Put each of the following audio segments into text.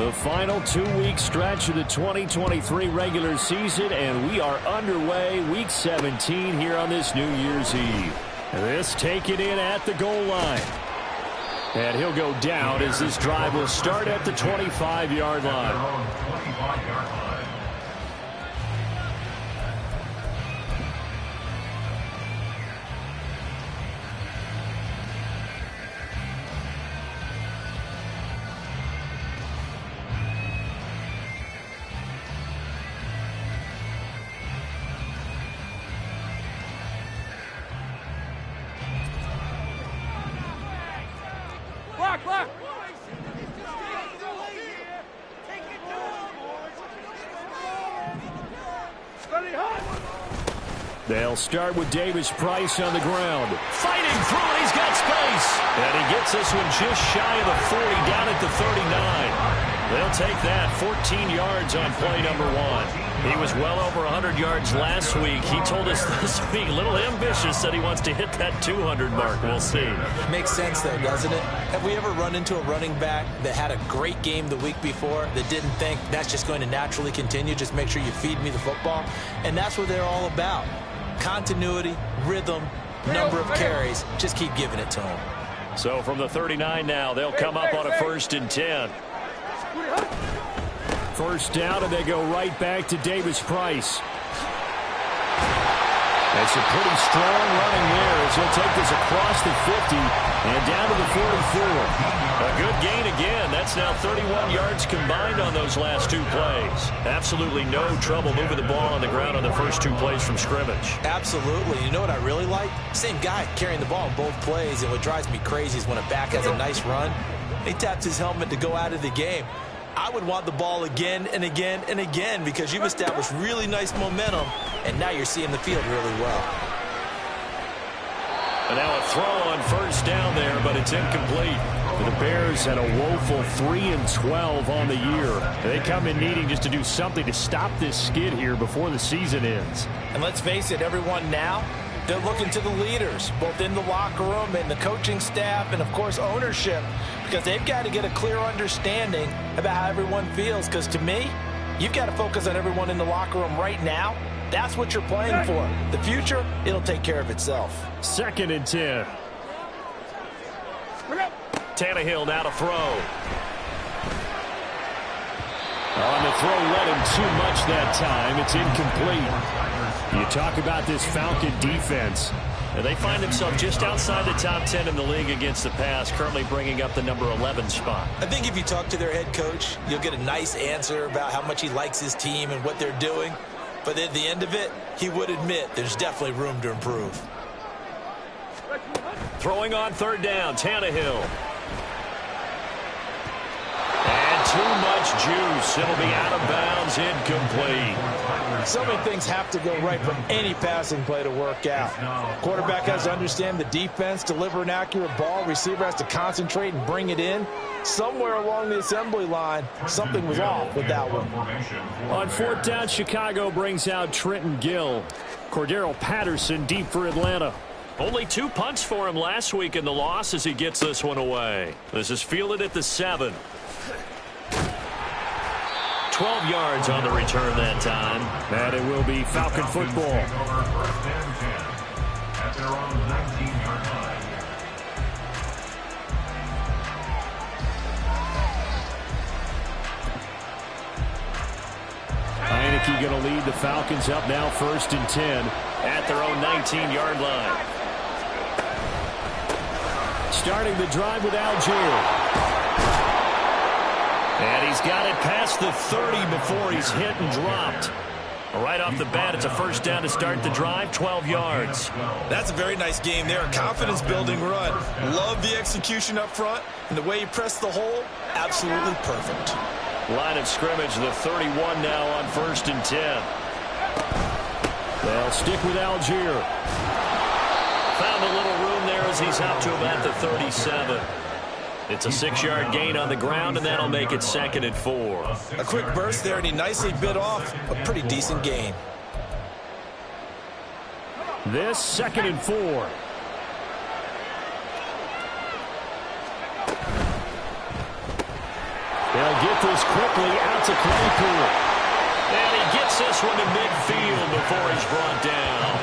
The final 2-week stretch of the 2023 regular season, and we are underway week 17 here on this New Year's Eve. This taken in at the goal line. And he'll go down as this drive will start at the 25-yard line. They'll start with Davis Price on the ground. Fighting through it, he's got space. And he gets this one just shy of the 40, down at the 39. They'll take that, 14 yards on play number 1. He was well over 100 yards last week. He told us this week, a little ambitious, that he wants to hit that 200 mark. We'll see. Makes sense, though, doesn't it? Have we ever run into a running back that had a great game the week before that didn't think that's just going to naturally continue? Just make sure you feed me the football. And that's what they're all about. Continuity, rhythm, number of carries. Just keep giving it to them. So from the 39 now, they'll come up on a 1st and 10. First down, and they go right back to Davis Price. That's a pretty strong running there as he'll take this across the 50 and down to the 44. A good gain again. That's now 31 yards combined on those last 2 plays. Absolutely no trouble moving the ball on the ground on the first 2 plays from scrimmage. Absolutely. You know what I really like? Same guy carrying the ball in both plays, and what drives me crazy is when a back has a nice run, he taps his helmet to go out of the game. I would want the ball again and again and again because you've established really nice momentum, and now you're seeing the field really well. And now a throw on first down there, but it's incomplete. The Bears had a woeful 3-12 on the year. They come in needing just to do something to stop this skid here before the season ends. And let's face it, everyone now, they're looking to the leaders, both in the locker room and the coaching staff and, of course, ownership, because they've got to get a clear understanding about how everyone feels. Because to me, you've got to focus on everyone in the locker room right now. That's what you're playing for. The future, it'll take care of itself. 2nd and 10. Tannehill now to throw. On the throw, led him too much that time. It's incomplete. You talk about this Falcon defense. And they find themselves just outside the top 10 in the league against the pass, currently bringing up the number 11 spot. I think if you talk to their head coach, you'll get a nice answer about how much he likes his team and what they're doing. But at the end of it, he would admit there's definitely room to improve. Throwing on 3rd down, Tannehill. And too much juice. It'll be out of bounds, incomplete. So many things have to go right for any passing play to work out. Quarterback has to understand the defense, deliver an accurate ball. Receiver has to concentrate and bring it in. Somewhere along the assembly line, something was off with that one. On 4th down, Chicago brings out Trenton Gill. Cordero Patterson deep for Atlanta. Only 2 punts for him last week in the loss as he gets this one away. This is fielded at the 7. 12 yards on the return that time. And it will be Falcon football. Heineke going to lead the Falcons up now 1st and 10 at their own 19-yard line. Starting the drive with Algier. And he's got it past the 30 before he's hit and dropped. Right off the bat, it's a 1st down to start the drive, 12 yards. That's a very nice game there. Confidence-building run. Love the execution up front. And the way he pressed the hole, absolutely perfect. Line of scrimmage, the 31 now on 1st and 10. They'll stick with Algier. Found a little room there as he's out to about the 37. It's a 6-yard gain on the ground, and that'll make it 2nd and 4. A quick burst there, and he nicely bit off a pretty decent gain. This 2nd and 4. He'll They'll get this quickly out to Claypool. And he gets this one to midfield before he's brought down.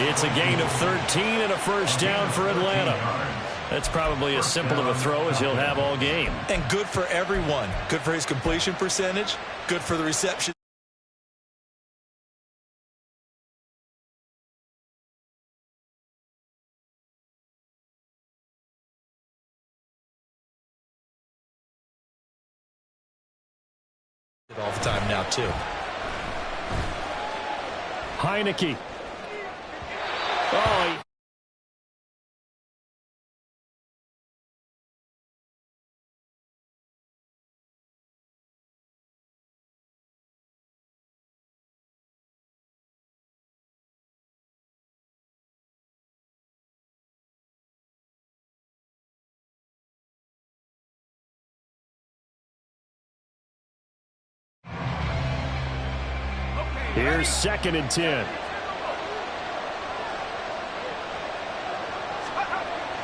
It's a gain of 13 and a first down for Atlanta. That's probably as simple of a throw as he'll have all game. And good for everyone. Good for his completion percentage. Good for the reception. All the time now, too. Heineke. Oh, here's 2nd and 10.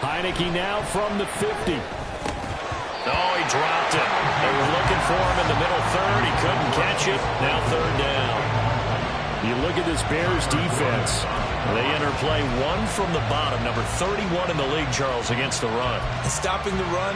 Heineke now from the 50. Oh, he dropped it. They were looking for him in the middle third. He couldn't catch it. Now 3rd down. You look at this Bears defense. They enter play 1 from the bottom. Number 31 in the league, Charles, against the run. And stopping the run,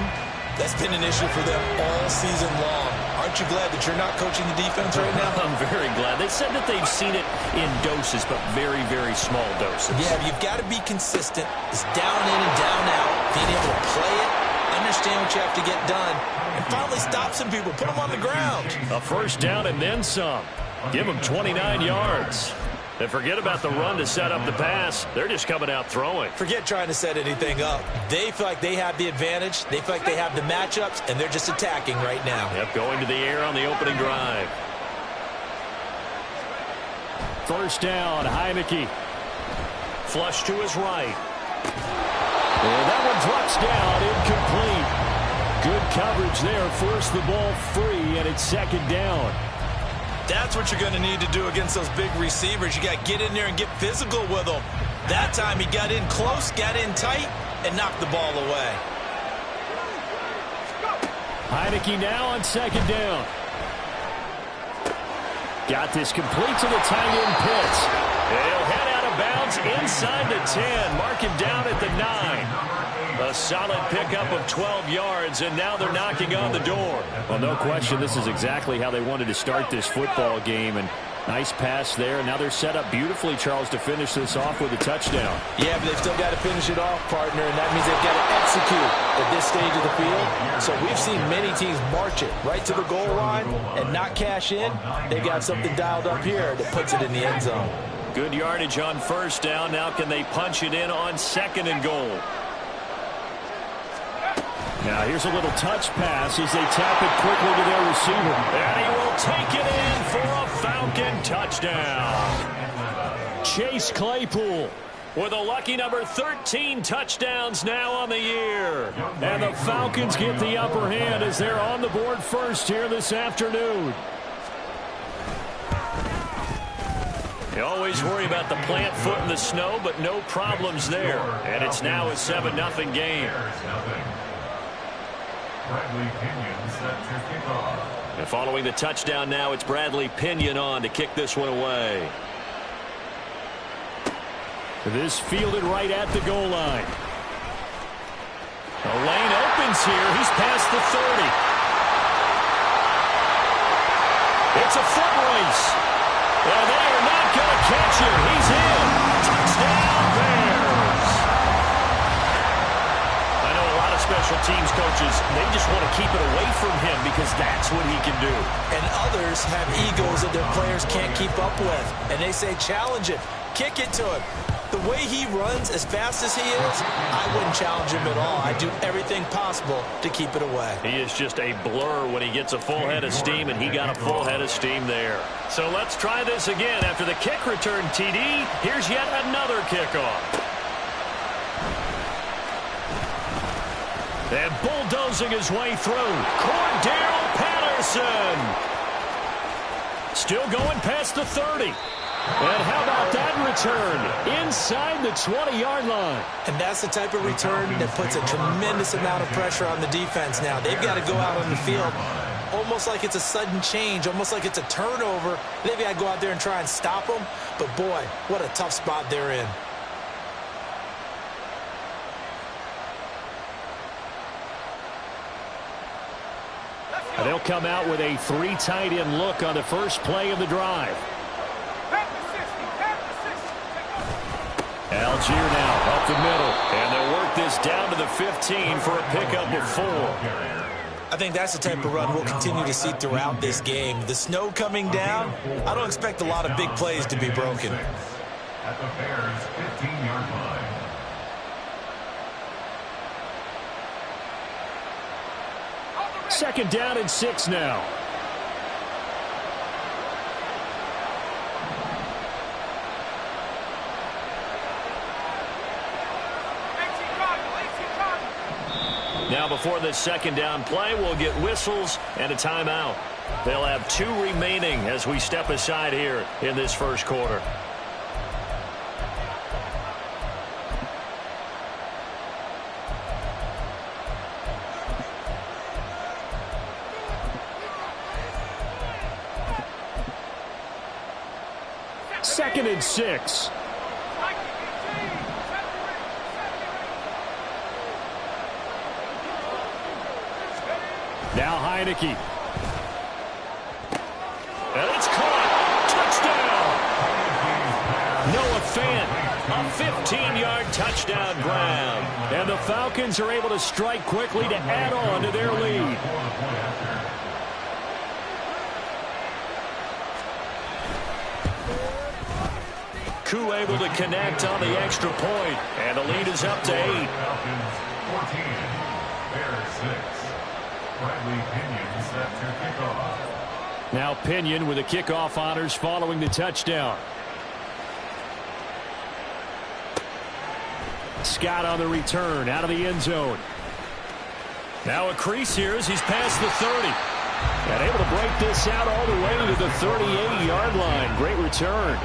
that's been an issue for them all season long. Aren't you glad that you're not coaching the defense right now? I'm very glad. They said that they've seen it in doses, but very, very small doses. Yeah, you've got to be consistent. It's down in and down out. Being able to play it, understand what you have to get done, and finally stop some people. Put them on the ground. A first down and then some. Give them 29 yards. And forget about the run to set up the pass. They're just coming out throwing. Forget trying to set anything up. They feel like they have the advantage. They feel like they have the matchups, and they're just attacking right now. Yep, going to the air on the opening drive. First down, Heineke. Flush to his right. And that one drops down, incomplete. Good coverage there. Forced the ball free, and it's 2nd down. That's what you're going to need to do against those big receivers. You got to get in there and get physical with them. That time he got in close, got in tight, and knocked the ball away. Heineke now on 2nd down. Got this complete to the tight end Pitts. He'll head out of bounds inside the 10. Mark him down at the 9. A solid pickup of 12 yards, and now they're knocking on the door. Well, no question, this is exactly how they wanted to start this football game. And nice pass there. And now they're set up beautifully, Charles, to finish this off with a touchdown. Yeah, but they've still got to finish it off, partner, and that means they've got to execute at this stage of the field. So we've seen many teams march it right to the goal line and not cash in. They've got something dialed up here that puts it in the end zone. Good yardage on first down. Now can they punch it in on 2nd and goal? Now here's a little touch pass as they tap it quickly to their receiver. And he will take it in for a Falcon touchdown. Chase Claypool with a lucky number 13 touchdowns now on the year. And the Falcons get the upper hand as they're on the board first here this afternoon. You always worry about the plant foot in the snow, but no problems there. And it's now a 7-0 game. And following the touchdown now, it's Bradley Pinion on to kick this one away. This fielded right at the goal line. The lane opens here. He's past the 30. It's a foot race. And they are not going to catch him. He's in. Touchdown, Bears. I know a lot of special teams coaches, they just want to keep it away from him because that's what he can do. And others have egos that their players can't keep up with. And they say, challenge it. Kick it to him. The way he runs as fast as he is, I wouldn't challenge him at all. I'd do everything possible to keep it away. He is just a blur when he gets a full head of steam, and he got a full head of steam there. So let's try this again. After the kick return TD, here's yet another kickoff. And bulldozing his way through, Cordell Patterson. Still going past the 30. And how about that return inside the 20-yard line. And that's the type of return that puts a tremendous amount of pressure on the defense now. They've got to go out on the field almost like it's a sudden change, almost like it's a turnover. They've got to go out there and try and stop them. But, boy, what a tough spot they're in. They'll come out with a 3 tight end look on the first play of the drive. Algier now up the middle, and they'll work this down to the 15 for a pickup of 4. I think that's the type of run we'll continue to see throughout this game. The snow coming down, I don't expect a lot of big plays to be broken. At the Bears' 15-yard line. Second down and 6 now. Now before this second down play, we'll get whistles and a timeout. They'll have 2 remaining as we step aside here in this first quarter. Second and 6. Now Heineke. And it's caught. Touchdown. Noah Fant, a 15-yard touchdown grab. And the Falcons are able to strike quickly to add on to their lead. Koo able to connect on the extra point, and the lead is up to 8. Falcons 14, Bears 6. Bradley Pinion set to kickoff. Now Pinion with the kickoff honors following the touchdown. Scott on the return out of the end zone. Now a crease here as he's past the 30. And able to break this out all the way to the 38-yard line. Great return.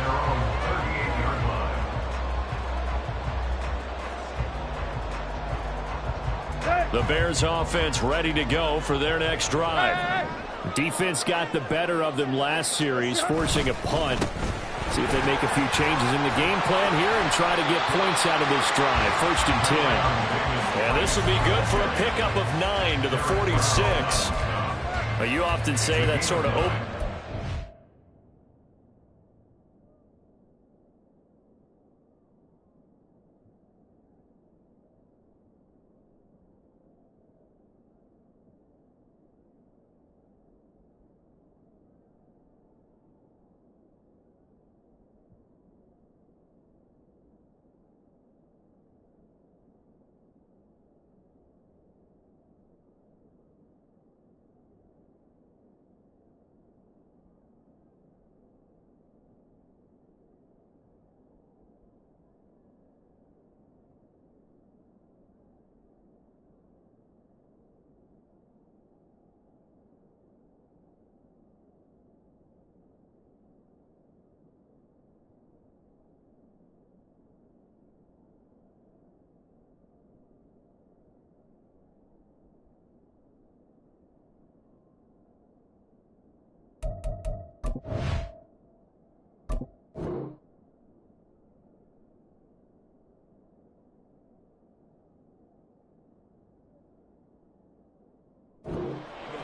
The Bears offense ready to go for their next drive. Defense got the better of them last series, forcing a punt. See if they make a few changes in the game plan here and try to get points out of this drive. First and 10. And this will be good for a pickup of 9 to the 46. But you often say that sort of open.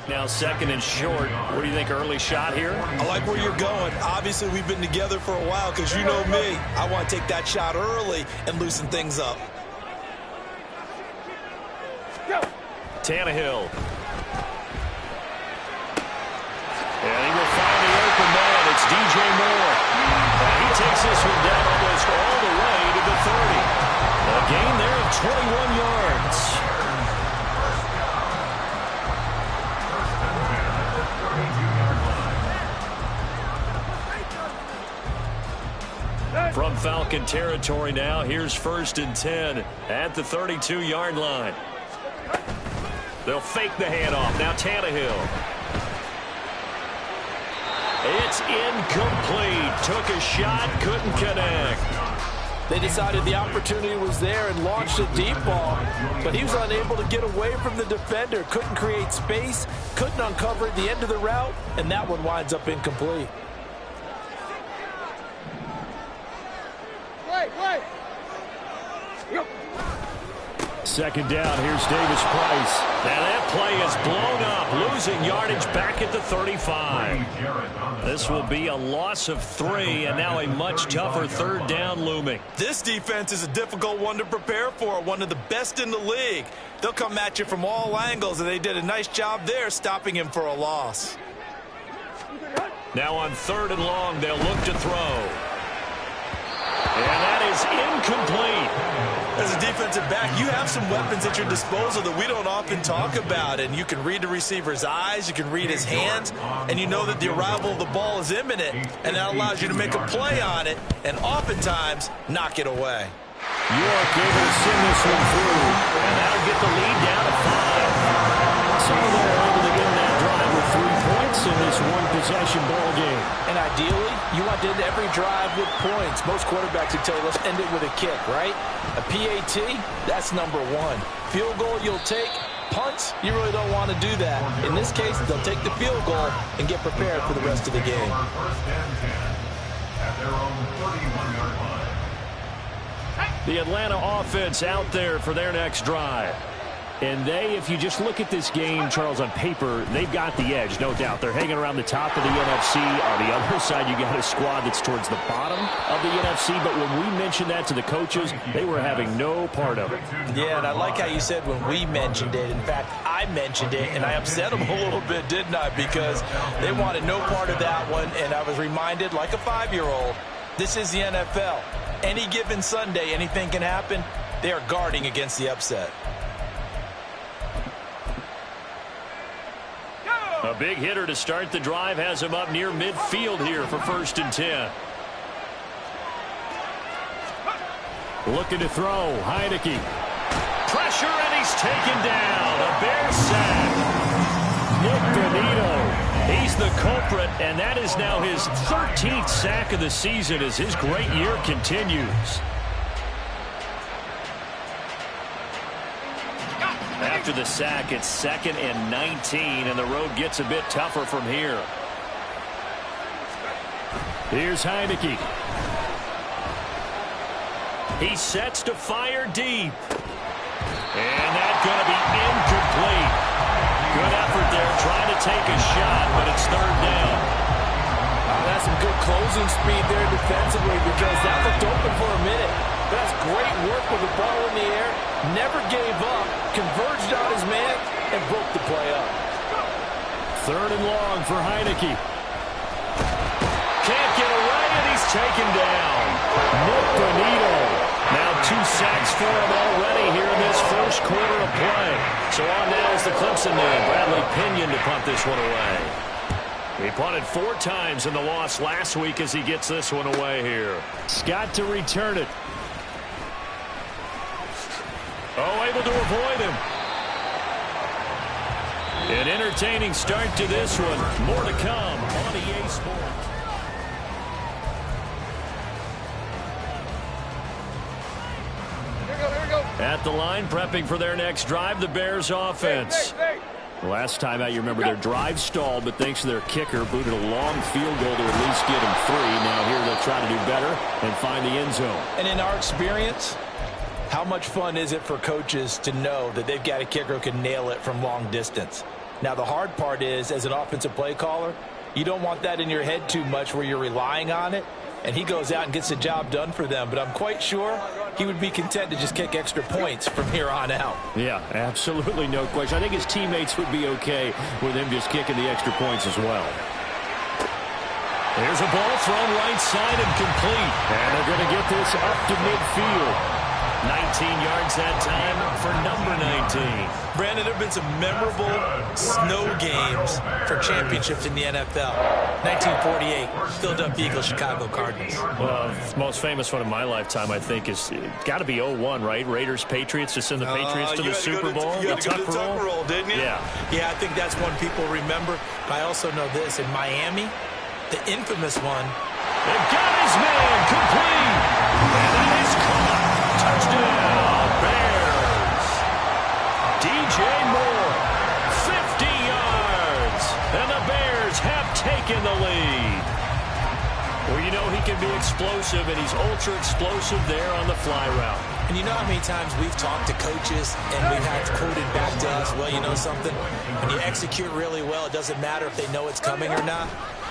Now second and short. What do you think, early shot here? I like where you're going. Obviously, we've been together for a while because you know me. I want to take that shot early and loosen things up. Tannehill. And he will find the open man. It's DJ Moore. And he takes this one down almost all the way to the 30. A gain there of 21 yards. From Falcon territory now, here's first and 10 at the 32-yard line. They'll fake the handoff. Now Tannehill. It's incomplete. Took a shot, couldn't connect. They decided the opportunity was there and launched a deep ball, but he was unable to get away from the defender, couldn't create space, couldn't uncover the end of the route, and that one winds up incomplete. Second down, here's Davis Price. Now that play is blown up, losing yardage back at the 35. This will be a loss of 3, and now a much tougher third down looming. This defense is a difficult one to prepare for, one of the best in the league. They'll come at you from all angles, and they did a nice job there stopping him for a loss. Now on 3rd and long, they'll look to throw. And that is incomplete. As a defensive back, you have some weapons at your disposal that we don't often talk about, and you can read the receiver's eyes, you can read his hands, and you know that the arrival of the ball is imminent, and that allows you to make a play on it and oftentimes knock it away. York able to send this one through, and that'll get the lead down to 5. So they're able to get that drive with 3 points in this one-possession ball game. And ideally, you want to end every drive with points. Most quarterbacks would tell you, let's end it with a kick, right? A PAT, that's number 1. Field goal you'll take. Punts, you really don't want to do that. In this case, they'll take the field goal and get prepared for the rest of the game. At their own 31-yard line. The Atlanta offense out there for their next drive. And they, if you just look at this game, Charles, on paper, they've got the edge, no doubt. They're hanging around the top of the NFC. On the other side, you got a squad that's towards the bottom of the NFC. But when we mentioned that to the coaches, they were having no part of it. Yeah, and I like how you said when we mentioned it. In fact, I mentioned it, and I upset them a little bit, didn't I? Because they wanted no part of that one, and I was reminded, like a 5-year-old, this is the NFL. Any given Sunday, anything can happen. They are guarding against the upset. A big hitter to start the drive has him up near midfield here for 1st and 10. Looking to throw, Heineke. Pressure, and he's taken down. A Bears sack. Nick Benito, he's the culprit, and that is now his 13th sack of the season as his great year continues. After the sack, it's 2nd and 19, and the road gets a bit tougher from here. Here's Heineke. He sets to fire deep. And that's going to be incomplete. Good effort there, trying to take a shot, but it's 3rd down. That's some good closing speed there defensively because that looked open for a minute. But that's great work with the ball in the air. Never gave up, converged on his man, and broke the play up. 3rd and long for Heineke. Can't get away, and he's taken down. Nick Benito. Now 2 sacks for him already here in this first quarter of play. So on now is the Clemson man, Bradley Pinion, to punt this one away. He punted 4 times in the loss last week as he gets this one away here. Scott to return it. Oh, able to avoid him. An entertaining start to this one. More to come on EA Sports. Here we go. At the line, prepping for their next drive, the Bears offense. Last time out, you remember their drive stalled, but thanks to their kicker, booted a long field goal to at least get him 3. Now here they'll try to do better and find the end zone. And in our experience, how much fun is it for coaches to know that they've got a kicker who can nail it from long distance? Now, the hard part is, as an offensive play caller, you don't want that in your head too much where you're relying on it. And he goes out and gets the job done for them. But I'm quite sure he would be content to just kick extra points from here on out. Yeah, absolutely no question. I think his teammates would be okay with him just kicking the extra points as well. There's a ball thrown right side and complete. And they're going to get this up to midfield. 19 yards that time for number 19. Brandon, there have been some memorable snow games for championships in the NFL. 1948, Philadelphia Eagles, Chicago Cardinals. Well, the most famous one in my lifetime, I think, is got to be 01, right? Raiders, Patriots, to send the Patriots to the Super Bowl. You had to go to the Tuck roll, didn't you? Yeah. Yeah, I think that's one people remember. I also know this. In Miami, the infamous one. They've got his man complete. And that is explosive, and he's ultra explosive there on the fly route. And you know how many times we've talked to coaches and we've had quoted back to us, well, you know something? When you execute really well, it doesn't matter if they know it's coming or not.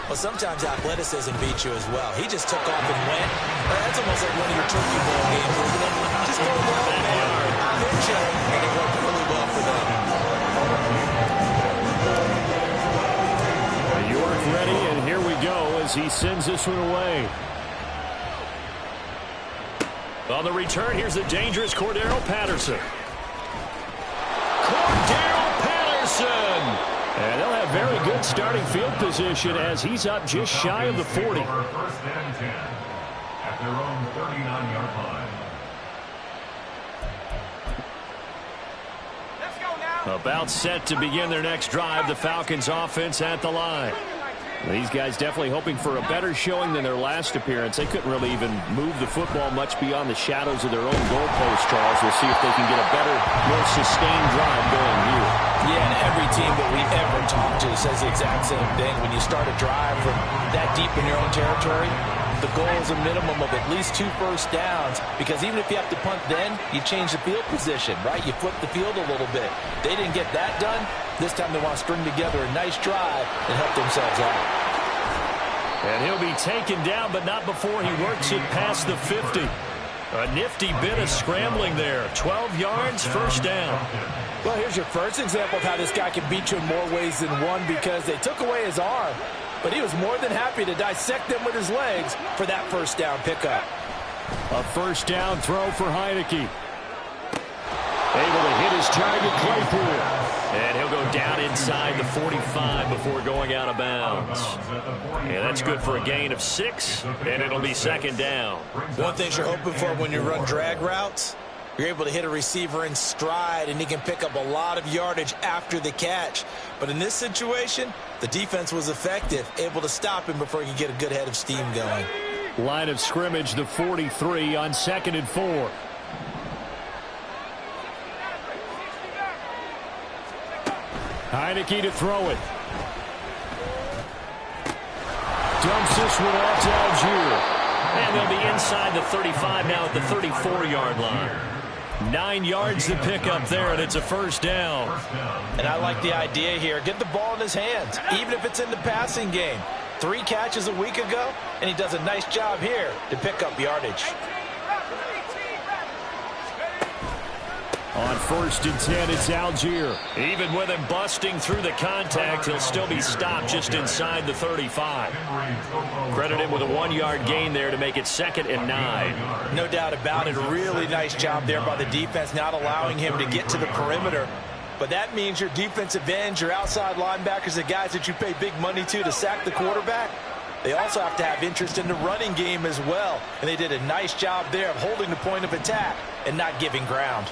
Well, sometimes athleticism beats you as well. He just took off and went. That's almost like one of your Turkey Bowl games, isn't it? Just go well, man. Pitch it, and it worked really well for them. York ready, and here we go as he sends this one away. On the return, here's the dangerous Cordero Patterson. Cordero Patterson! And they'll have very good starting field position as he's up just shy of the 40. First and 10 at their own 39-yard line. Let's go now. About set to begin their next drive, the Falcons offense at the line. These guys definitely hoping for a better showing than their last appearance. They couldn't really even move the football much beyond the shadows of their own goalpost, Charles. We'll see if they can get a better, more sustained drive going here. Yeah, and every team that we ever talk to says the exact same thing. When you start a drive from that deep in your own territory, the goal is a minimum of at least 2 first downs, because even if you have to punt then, you change the field position, right? You flip the field a little bit. They didn't get that done. This time they want to string together a nice drive and help themselves out. And he'll be taken down, but not before he works it past the 50. A nifty bit of scrambling there. 12 yards, first down. Well, here's your first example of how this guy can beat you in more ways than one, because they took away his arm, but he was more than happy to dissect them with his legs for that first down pickup. A first down throw for Heineke. Able to hit his target, Claypool. And he'll go down inside the 45 before going out of bounds. And that's good for a gain of 6, and it'll be second down. One thing you're hoping for when you run drag routes, you're able to hit a receiver in stride, and he can pick up a lot of yardage after the catch. But in this situation, the defense was effective, able to stop him before he could get a good head of steam going. Line of scrimmage, the 43 on 2nd and 4. Heineke to throw it. Dumps this one off to Algier. And they'll be inside the 35 now at the 34-yard line. 9 yards to pick up there, and it's a first down. And I like the idea here. Get the ball in his hands, even if it's in the passing game. 3 catches a week ago, and he does a nice job here to pick up yardage. On 1st and 10, it's Algier. Even with him busting through the contact, he'll still be stopped just inside the 35. Credit him with a 1-yard gain there to make it 2nd and 9. No doubt about it. A really nice job there by the defense, not allowing him to get to the perimeter. But that means your defensive ends, your outside linebackers, the guys that you pay big money to sack the quarterback, they also have to have interest in the running game as well. And they did a nice job there of holding the point of attack and not giving ground.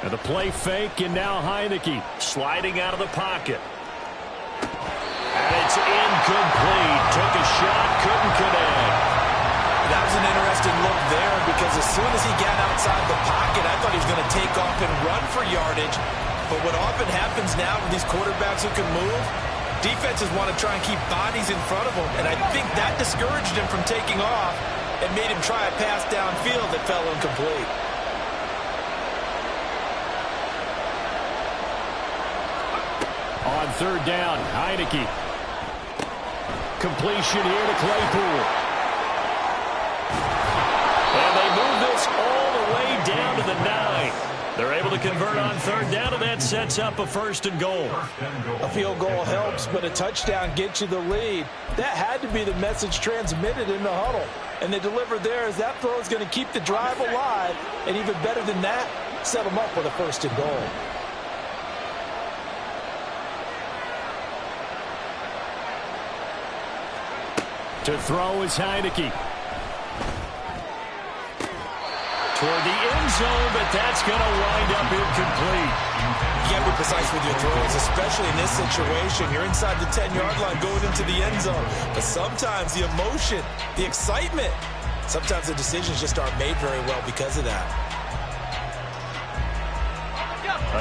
And the play fake, and now Heineke sliding out of the pocket. And it's incomplete. Took a shot, couldn't connect. That was an interesting look there, because as soon as he got outside the pocket, I thought he was going to take off and run for yardage. But what often happens now with these quarterbacks who can move, defenses want to try and keep bodies in front of them. And I think that discouraged him from taking off and made him try a pass downfield that fell incomplete. On 3rd down, Heineke. Completion here to Claypool. And they move this all the way down to the 9. They're able to convert on 3rd down, and that sets up a 1st and goal. A field goal helps, but a touchdown gets you the lead. That had to be the message transmitted in the huddle. And they delivered there, as that throw is going to keep the drive alive. And even better than that, set them up with a 1st and goal. To throw is Heineke. Toward the end zone, but that's going to wind up incomplete. You got to be precise with your throws, especially in this situation. You're inside the 10-yard line going into the end zone. But sometimes the emotion, the excitement, sometimes the decisions just aren't made very well because of that.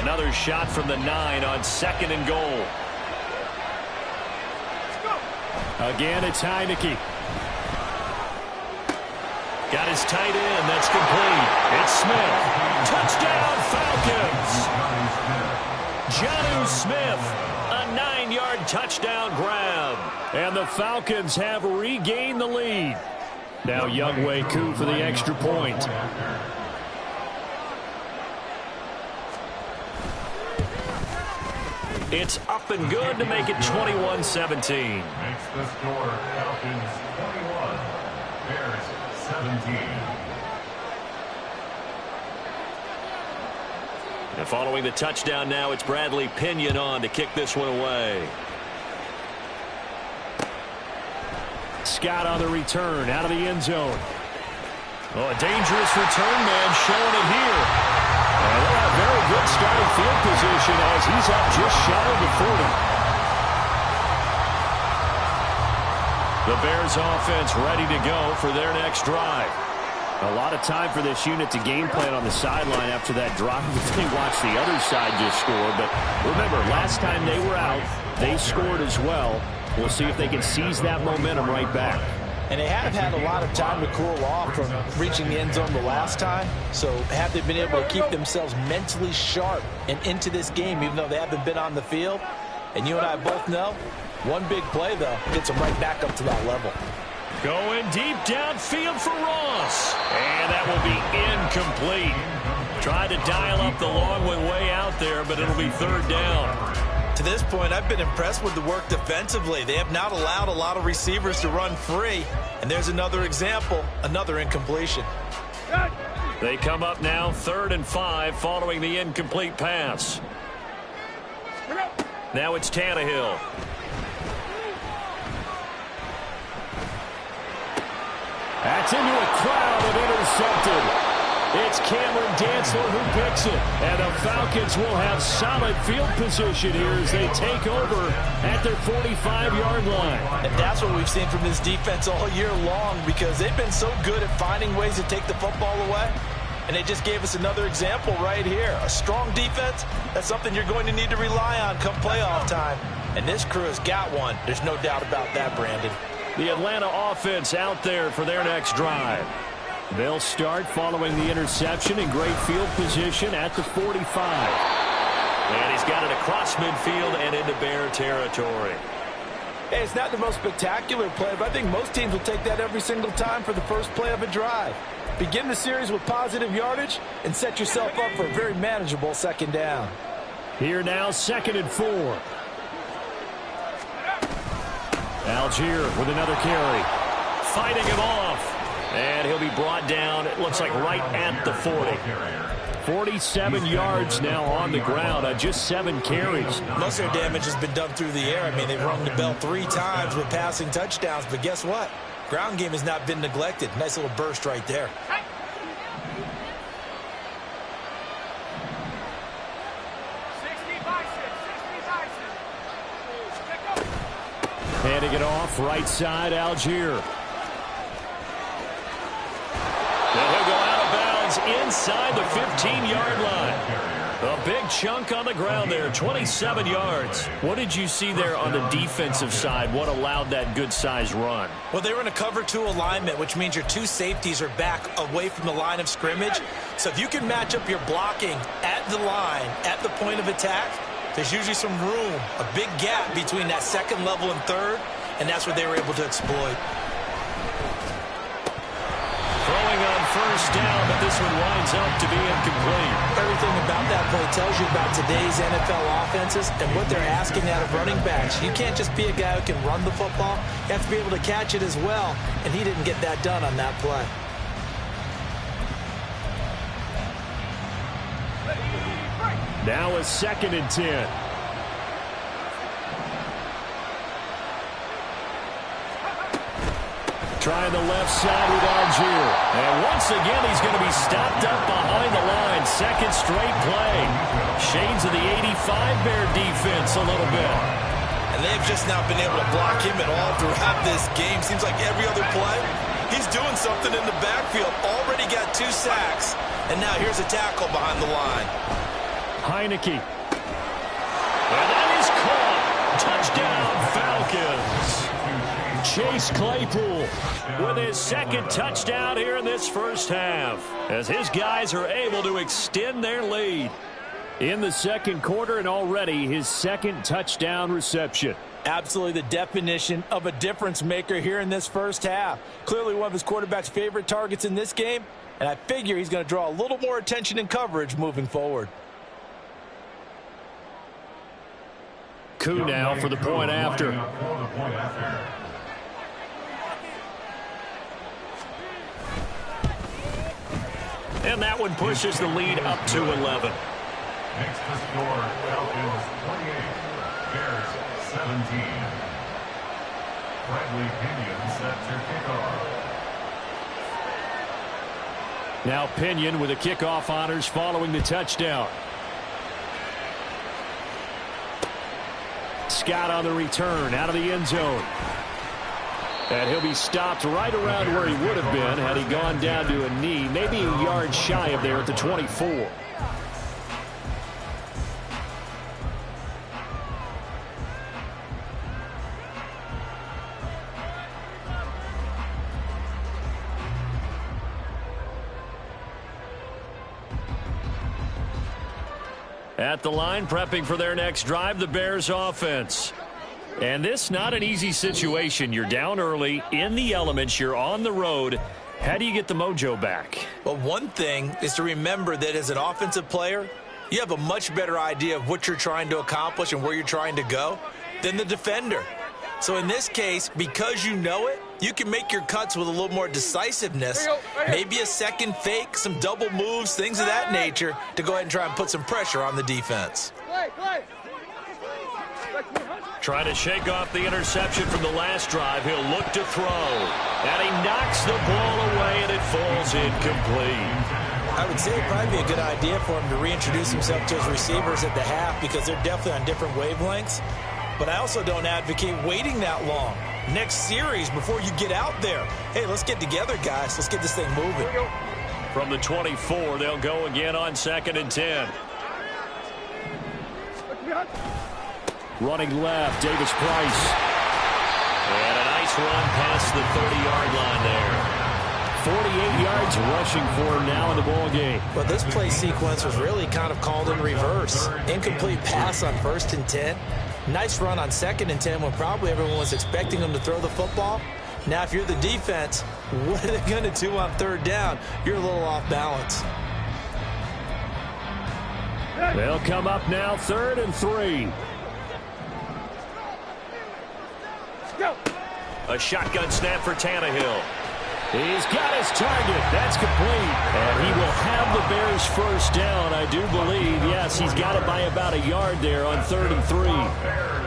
Another shot from the 9 on 2nd and goal. Again, it's Heineke. Got his tight end. That's complete. It's Smith. Touchdown, Falcons. Jonnu Smith, a 9-yard touchdown grab. And the Falcons have regained the lead. Now Younghoe Koo for the extra point. It's up and good to make it 21-17. Makes the score Falcons 21, Bears 17. And following the touchdown now, it's Bradley Pinion on to kick this one away. Scott on the return, out of the end zone. Oh, a dangerous return man showing it here. And they'll have very good starting field position as he's up just shy of the 40. The Bears offense ready to go for their next drive. A lot of time for this unit to game plan on the sideline after that drop. They watched the other side just score. But remember, last time they were out, they scored as well. We'll see if they can seize that momentum right back. And they have had a lot of time to cool off from reaching the end zone the last time. So have they been able to keep themselves mentally sharp and into this game, even though they haven't been on the field? And you and I both know, one big play, though, gets them right back up to that level. Going deep downfield for Ross. And that will be incomplete. Tried to dial up the long one way out there, but it'll be third down. To this point, I've been impressed with the work defensively. They have not allowed a lot of receivers to run free. And there's another example, another incompletion. They come up now 3rd and 5 following the incomplete pass. Now it's Tannehill. That's into a crowd and intercepted. It's Cameron Dantzler who picks it. And the Falcons will have solid field position here as they take over at their 45-yard line. And that's what we've seen from this defense all year long, because they've been so good at finding ways to take the football away. And they just gave us another example right here. A strong defense, that's something you're going to need to rely on come playoff time. And this crew has got one. There's no doubt about that, Brandon. The Atlanta offense out there for their next drive. They'll start following the interception in great field position at the 45. And he's got it across midfield and into Bear territory. Hey, it's not the most spectacular play, but I think most teams will take that every single time for the first play of a drive. Begin the series with positive yardage and set yourself up for a very manageable second down. Here now, 2nd and 4. Algier with another carry. Fighting him off. And he'll be brought down, it looks like right at the 40. 47 yards now on the ground on just 7 carries. Most of their damage has been done through the air. I mean, they've rung the bell 3 times with passing touchdowns. But guess what? Ground game has not been neglected. Nice little burst right there. Handing it off, right side, Algier. He'll go out of bounds inside the 15-yard line. A big chunk on the ground there, 27 yards. What did you see there on the defensive side? What allowed that good-sized run? Well, they were in a cover 2 alignment, which means your 2 safeties are back away from the line of scrimmage. So if you can match up your blocking at the line, at the point of attack, there's usually some room, a big gap between that 2nd level and 3rd, and that's what they were able to exploit. Throwing on 1st down, but this one winds up to be incomplete. Everything about that play tells you about today's NFL offenses and what they're asking out of running backs. You can't just be a guy who can run the football. You have to be able to catch it as well, and he didn't get that done on that play. Now a 2nd and 10. Trying the left side with Algier. And once again, he's going to be stopped up behind the line. 2nd straight play. Shades of the 85 Bear defense a little bit. And they've just not been able to block him at all throughout this game. Seems like every other play, he's doing something in the backfield. Already got 2 sacks. And now here's a tackle behind the line. Heineke. And that is caught. Touchdown, Falcons. Chase Claypool with his second touchdown here in this first half, as his guys are able to extend their lead in the second quarter, and already his second touchdown reception. Absolutely the definition of a difference maker here in this first half. Clearly one of his quarterback's favorite targets in this game, and I figure he's going to draw a little more attention and coverage moving forward. Koo now for the point after. And that one pushes the lead up to 11. Next to score, Falcons 28, Bears 17. Bradley Pinion set to kickoff. Now Pinion with the kickoff honors following the touchdown. Scott on the return out of the end zone. And he'll be stopped right around where he would have been had he gone down to a knee, maybe a yard shy of there at the 24. At the line, prepping for their next drive, the Bears offense. And this not an easy situation. You're down early, in the elements, you're on the road. How do you get the mojo back? Well, one thing is to remember that as an offensive player, you have a much better idea of what you're trying to accomplish and where you're trying to go than the defender. So in this case, because you know it, you can make your cuts with a little more decisiveness, maybe a second fake, some double moves, things of that nature, to go ahead and try and put some pressure on the defense. Trying to shake off the interception from the last drive. He'll look to throw. And he knocks the ball away, and it falls incomplete. I would say it'd probably be a good idea for him to reintroduce himself to his receivers at the half because they're definitely on different wavelengths. But I also don't advocate waiting that long. Next series, before you get out there, hey, let's get together, guys. Let's get this thing moving. From the 24, they'll go again on 2nd and 10. Running left, Davis Price. And a nice run past the 30-yard line there. 48 yards rushing for him now in the ball game. But this play sequence was really kind of called in reverse. Incomplete pass on 1st and 10. Nice run on 2nd and 10 when probably everyone was expecting him to throw the football. Now, if you're the defense, what are they going to do on 3rd down? You're a little off balance. They'll come up now 3rd and 3. A shotgun snap for Tannehill. He's got his target. That's complete. And he will have the Bears first down, I do believe. Yes, he's got it by about a yard there on 3rd and 3.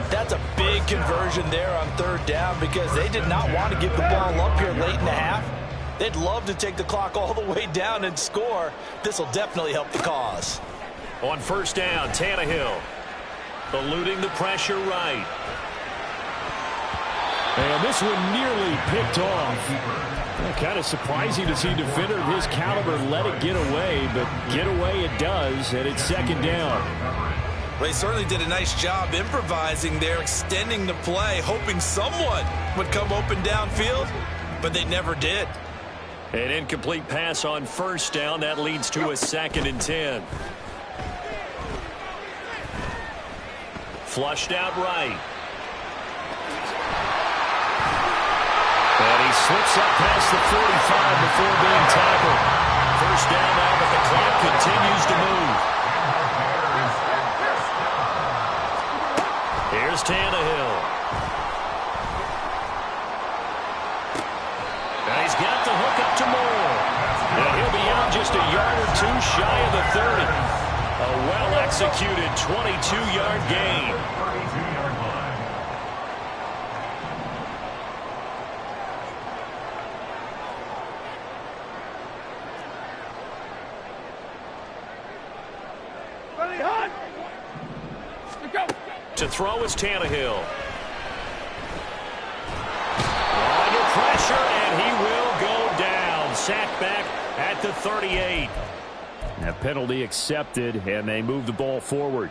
That's a big conversion there on 3rd down because they did not want to give the ball up here late in the half. They'd love to take the clock all the way down and score. This will definitely help the cause. On 1st down, Tannehill eluding the pressure right. And this one nearly picked off. Kind of surprising to see a defender of his caliber let it get away, but get away it does, and it's 2nd down. Well, they certainly did a nice job improvising there, extending the play, hoping someone would come open downfield, but they never did. An incomplete pass on 1st down. That leads to a 2nd and 10. Flushed out right. And he slips up past the 45 before being tackled. 1st down now, but the clock continues to move. Here's Tannehill. And he's got the hook up to Moore. And he'll be out just a yard or two shy of the 30. A well-executed 22-yard gain. To throw is Tannehill. Under pressure, and he will go down. Sacked back at the 38. That penalty accepted, and they move the ball forward.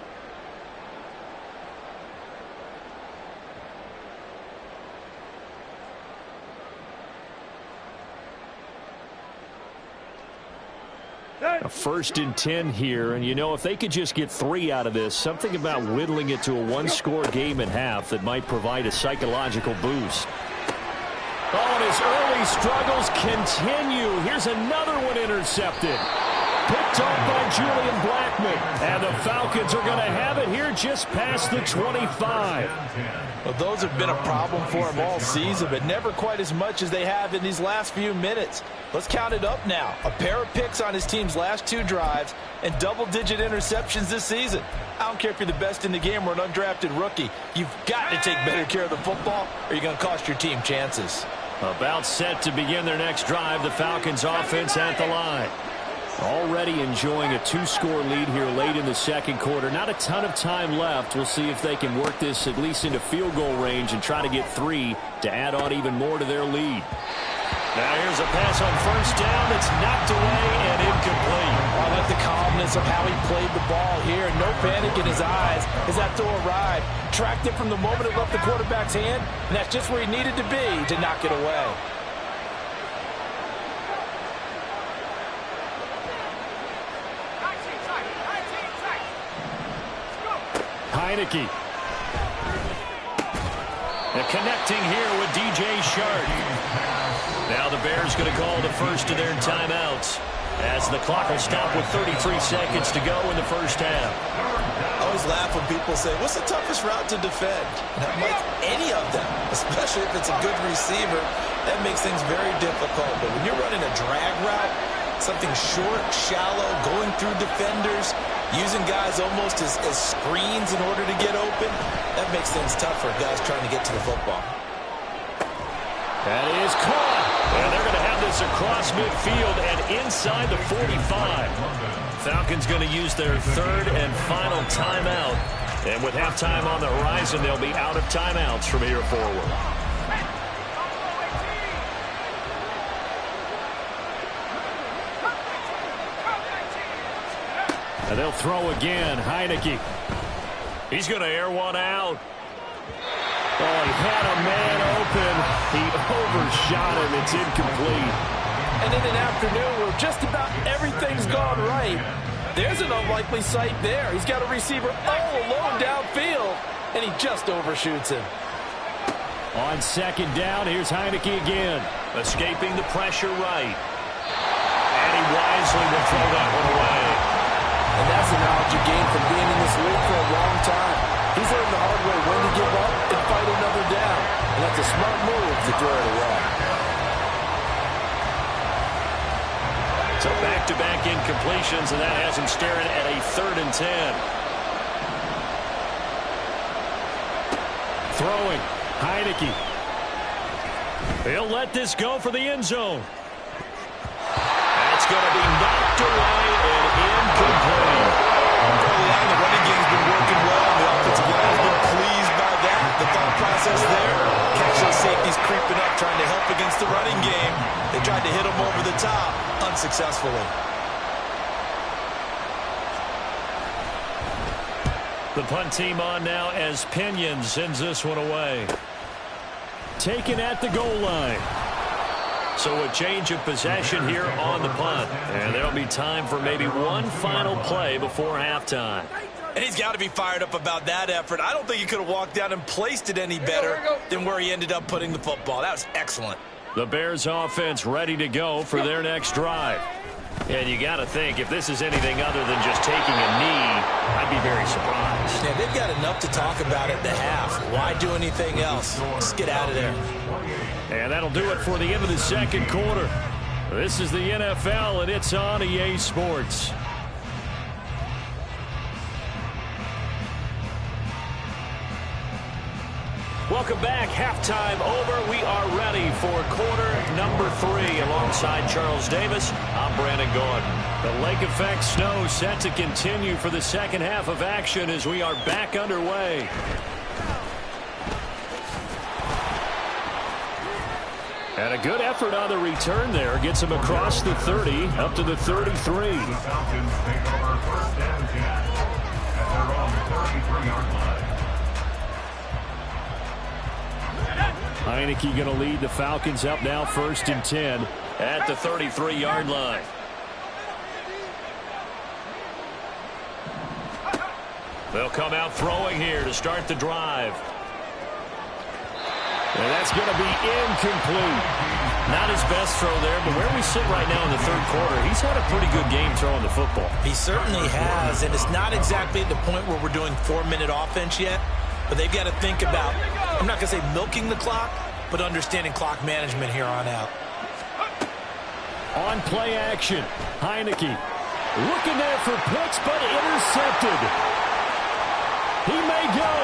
A 1st and 10 here, and you know, if they could just get 3 out of this, something about whittling it to a 1-score game at half that might provide a psychological boost. Oh, and his early struggles continue. Here's another one intercepted. Picked off by Julian Blackman. And the Falcons are going to have it here just past the 25. Well, those have been a problem for him all season, but never quite as much as they have in these last few minutes. Let's count it up now. A pair of picks on his team's last 2 drives and double-digit interceptions this season. I don't care if you're the best in the game or an undrafted rookie. You've got to take better care of the football or you're going to cost your team chances. About set to begin their next drive, the Falcons offense at the line. Already enjoying a 2-score lead here late in the second quarter. Not a ton of time left. We'll see if they can work this at least into field goal range and try to get 3 to add on even more to their lead. Now here's a pass on 1st down that's knocked away and incomplete. I like the calmness of how he played the ball here. No panic in his eyes as that throw arrived. Tracked it from the moment it left the quarterback's hand, and that's just where he needed to be to knock it away. Heineke. And connecting here with DJ Shark. Now the Bears going to call the first of their timeouts as the clock will stop with 33 seconds to go in the first half. I always laugh when people say, what's the toughest route to defend? And I'm like, any of them, especially if it's a good receiver. That makes things very difficult. But when you're running a drag route, something short, shallow, going through defenders, using guys almost as screens in order to get open, that makes things tough for guys trying to get to the football. That is caught. And they're going to have this across midfield and inside the 45. Falcons going to use their 3rd and final timeout. And with halftime on the horizon, they'll be out of timeouts from here forward. And they'll throw again. Heineke. He's going to air one out. Oh, he had a man open. He overshot him. It's incomplete. And in an afternoon where just about everything's gone right, there's an unlikely sight there. He's got a receiver all alone downfield, and he just overshoots him. On 2nd down, here's Heineke again. Escaping the pressure right. And he wisely will throw that one away. And that's the knowledge you gain from being in this league for a long time. He's learned the hard way when to give up and fight another down. And that's a smart move to throw it away. So back-to-back incompletions, and that has him staring at a 3rd and 10. Throwing. Heineke. He'll let this go for the end zone. That's going to be knocked away and incomplete. Early on, the running game's been working well. The offensive line has been pleased by that. The thought process there, catch those safeties creeping up, trying to help against the running game. They tried to hit them over the top, unsuccessfully. The punt team on now as Pinion sends this one away. Taken at the goal line. So a change of possession here on the punt. And there'll be time for maybe one final play before halftime. And he's got to be fired up about that effort. I don't think he could have walked out and placed it any better than where he ended up putting the football. That was excellent. The Bears offense ready to go for their next drive. And you got to think, if this is anything other than just taking a knee, I'd be very surprised. Yeah, they've got enough to talk about at the half. Why do anything else? Just get out of there. And that'll do it for the end of the second quarter. This is the NFL, and it's on EA Sports. Welcome back. Halftime over. We are ready for quarter number 3. Alongside Charles Davis, I'm Brandon Gordon. The lake effect snow set to continue for the second half of action as we are back underway. And a good effort on the return there. Gets him across the 30, up to the 33. The Falcons take over 1st and 10 at their own 33-yard line. Heineke going to lead the Falcons up now 1st and 10 at the 33-yard line. They'll come out throwing here to start the drive. And that's going to be incomplete. Not his best throw there, but where we sit right now in the third quarter, he's had a pretty good game throwing the football. He certainly has, and it's not exactly at the point where we're doing 4-minute offense yet, but they've got to think about, I'm not going to say milking the clock, but understanding clock management here on out. On play action, Heineke looking there for picks, but intercepted. He may go.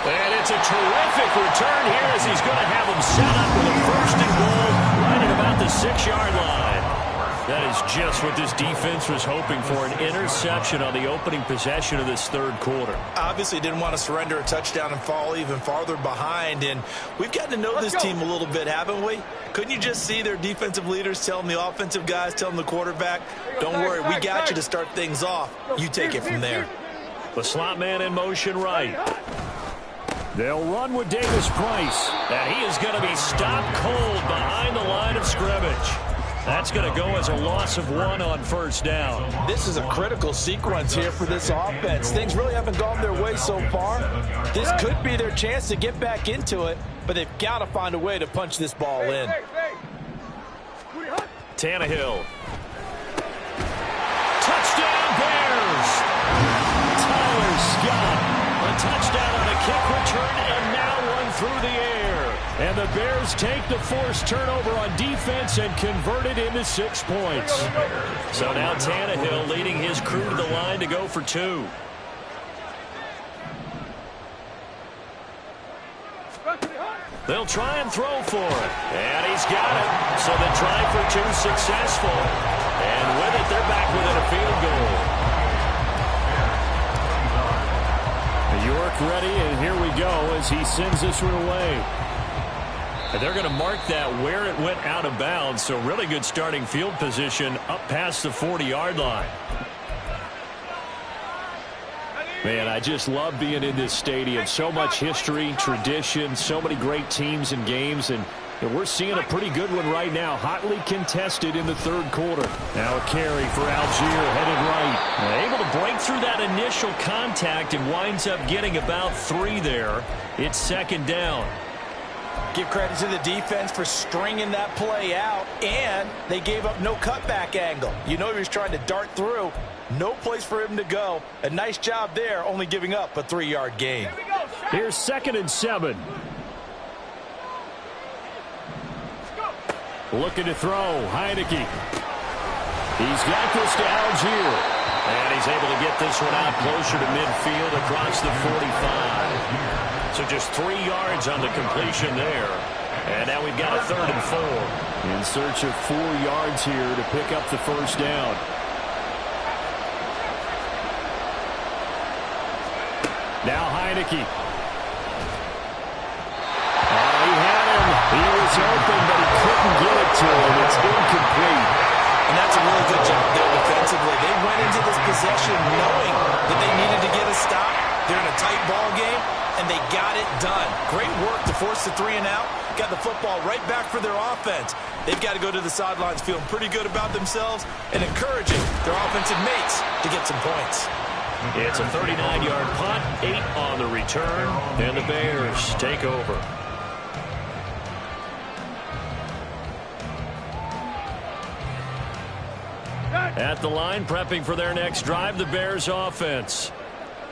And it's a terrific return here as he's going to have him set up with a 1st and goal right at about the 6-yard line. That is just what this defense was hoping for, an interception on the opening possession of this third quarter. Obviously didn't want to surrender a touchdown and fall even farther behind, and we've gotten to know this team a little bit, haven't we? Couldn't you just see their defensive leaders telling the offensive guys, telling the quarterback, don't worry, we got you to start things off. You take it from there. The slot man in motion right. They'll run with Davis Price, and he is going to be stopped cold behind the line of scrimmage. That's going to go as a loss of 1 on 1st down. This is a critical sequence here for this offense. Things really haven't gone their way so far. This could be their chance to get back into it, but they've got to find a way to punch this ball in. Tannehill. Touchdown Bears! Tyler Scott. A touchdown on a kick return, and now one through the air. And the Bears take the forced turnover on defense and convert it into 6 points. So now Tannehill leading his crew to the line to go for 2. They'll try and throw for it. And he's got it. So the try for 2 successful. And with it, they're back within a field goal. York ready, and here we go as he sends this one away. And they're going to mark that where it went out of bounds, so really good starting field position up past the 40-yard line. Man, I just love being in this stadium. So much history, tradition, so many great teams and games, and we're seeing a pretty good one right now, hotly contested in the third quarter. Now a carry for Algier, headed right. Able to break through that initial contact and winds up getting about 3 there. It's 2nd down. Give credit to the defense for stringing that play out, and they gave up no cutback angle. You know he was trying to dart through. No place for him to go. A nice job there, only giving up a 3-yard gain. Here's 2nd and 7. Looking to throw, Heineke. He's got this to Algier. And he's able to get this one out closer to midfield across the 45. So just 3 yards on the completion there. And now we've got a 3rd and 4. In search of 4 yards here to pick up the 1st down. Now Heineke. He was open, but he couldn't get it to him. It's incomplete. And that's a really good job there defensively. They went into this possession knowing that they needed to get a stop. They're in a tight ball game, and they got it done. Great work to force the 3 and out. Got the football right back for their offense. They've got to go to the sidelines feeling pretty good about themselves and encouraging their offensive mates to get some points. It's a 39-yard punt, 8 on the return, and the Bears take over. At the line, prepping for their next drive, the Bears offense.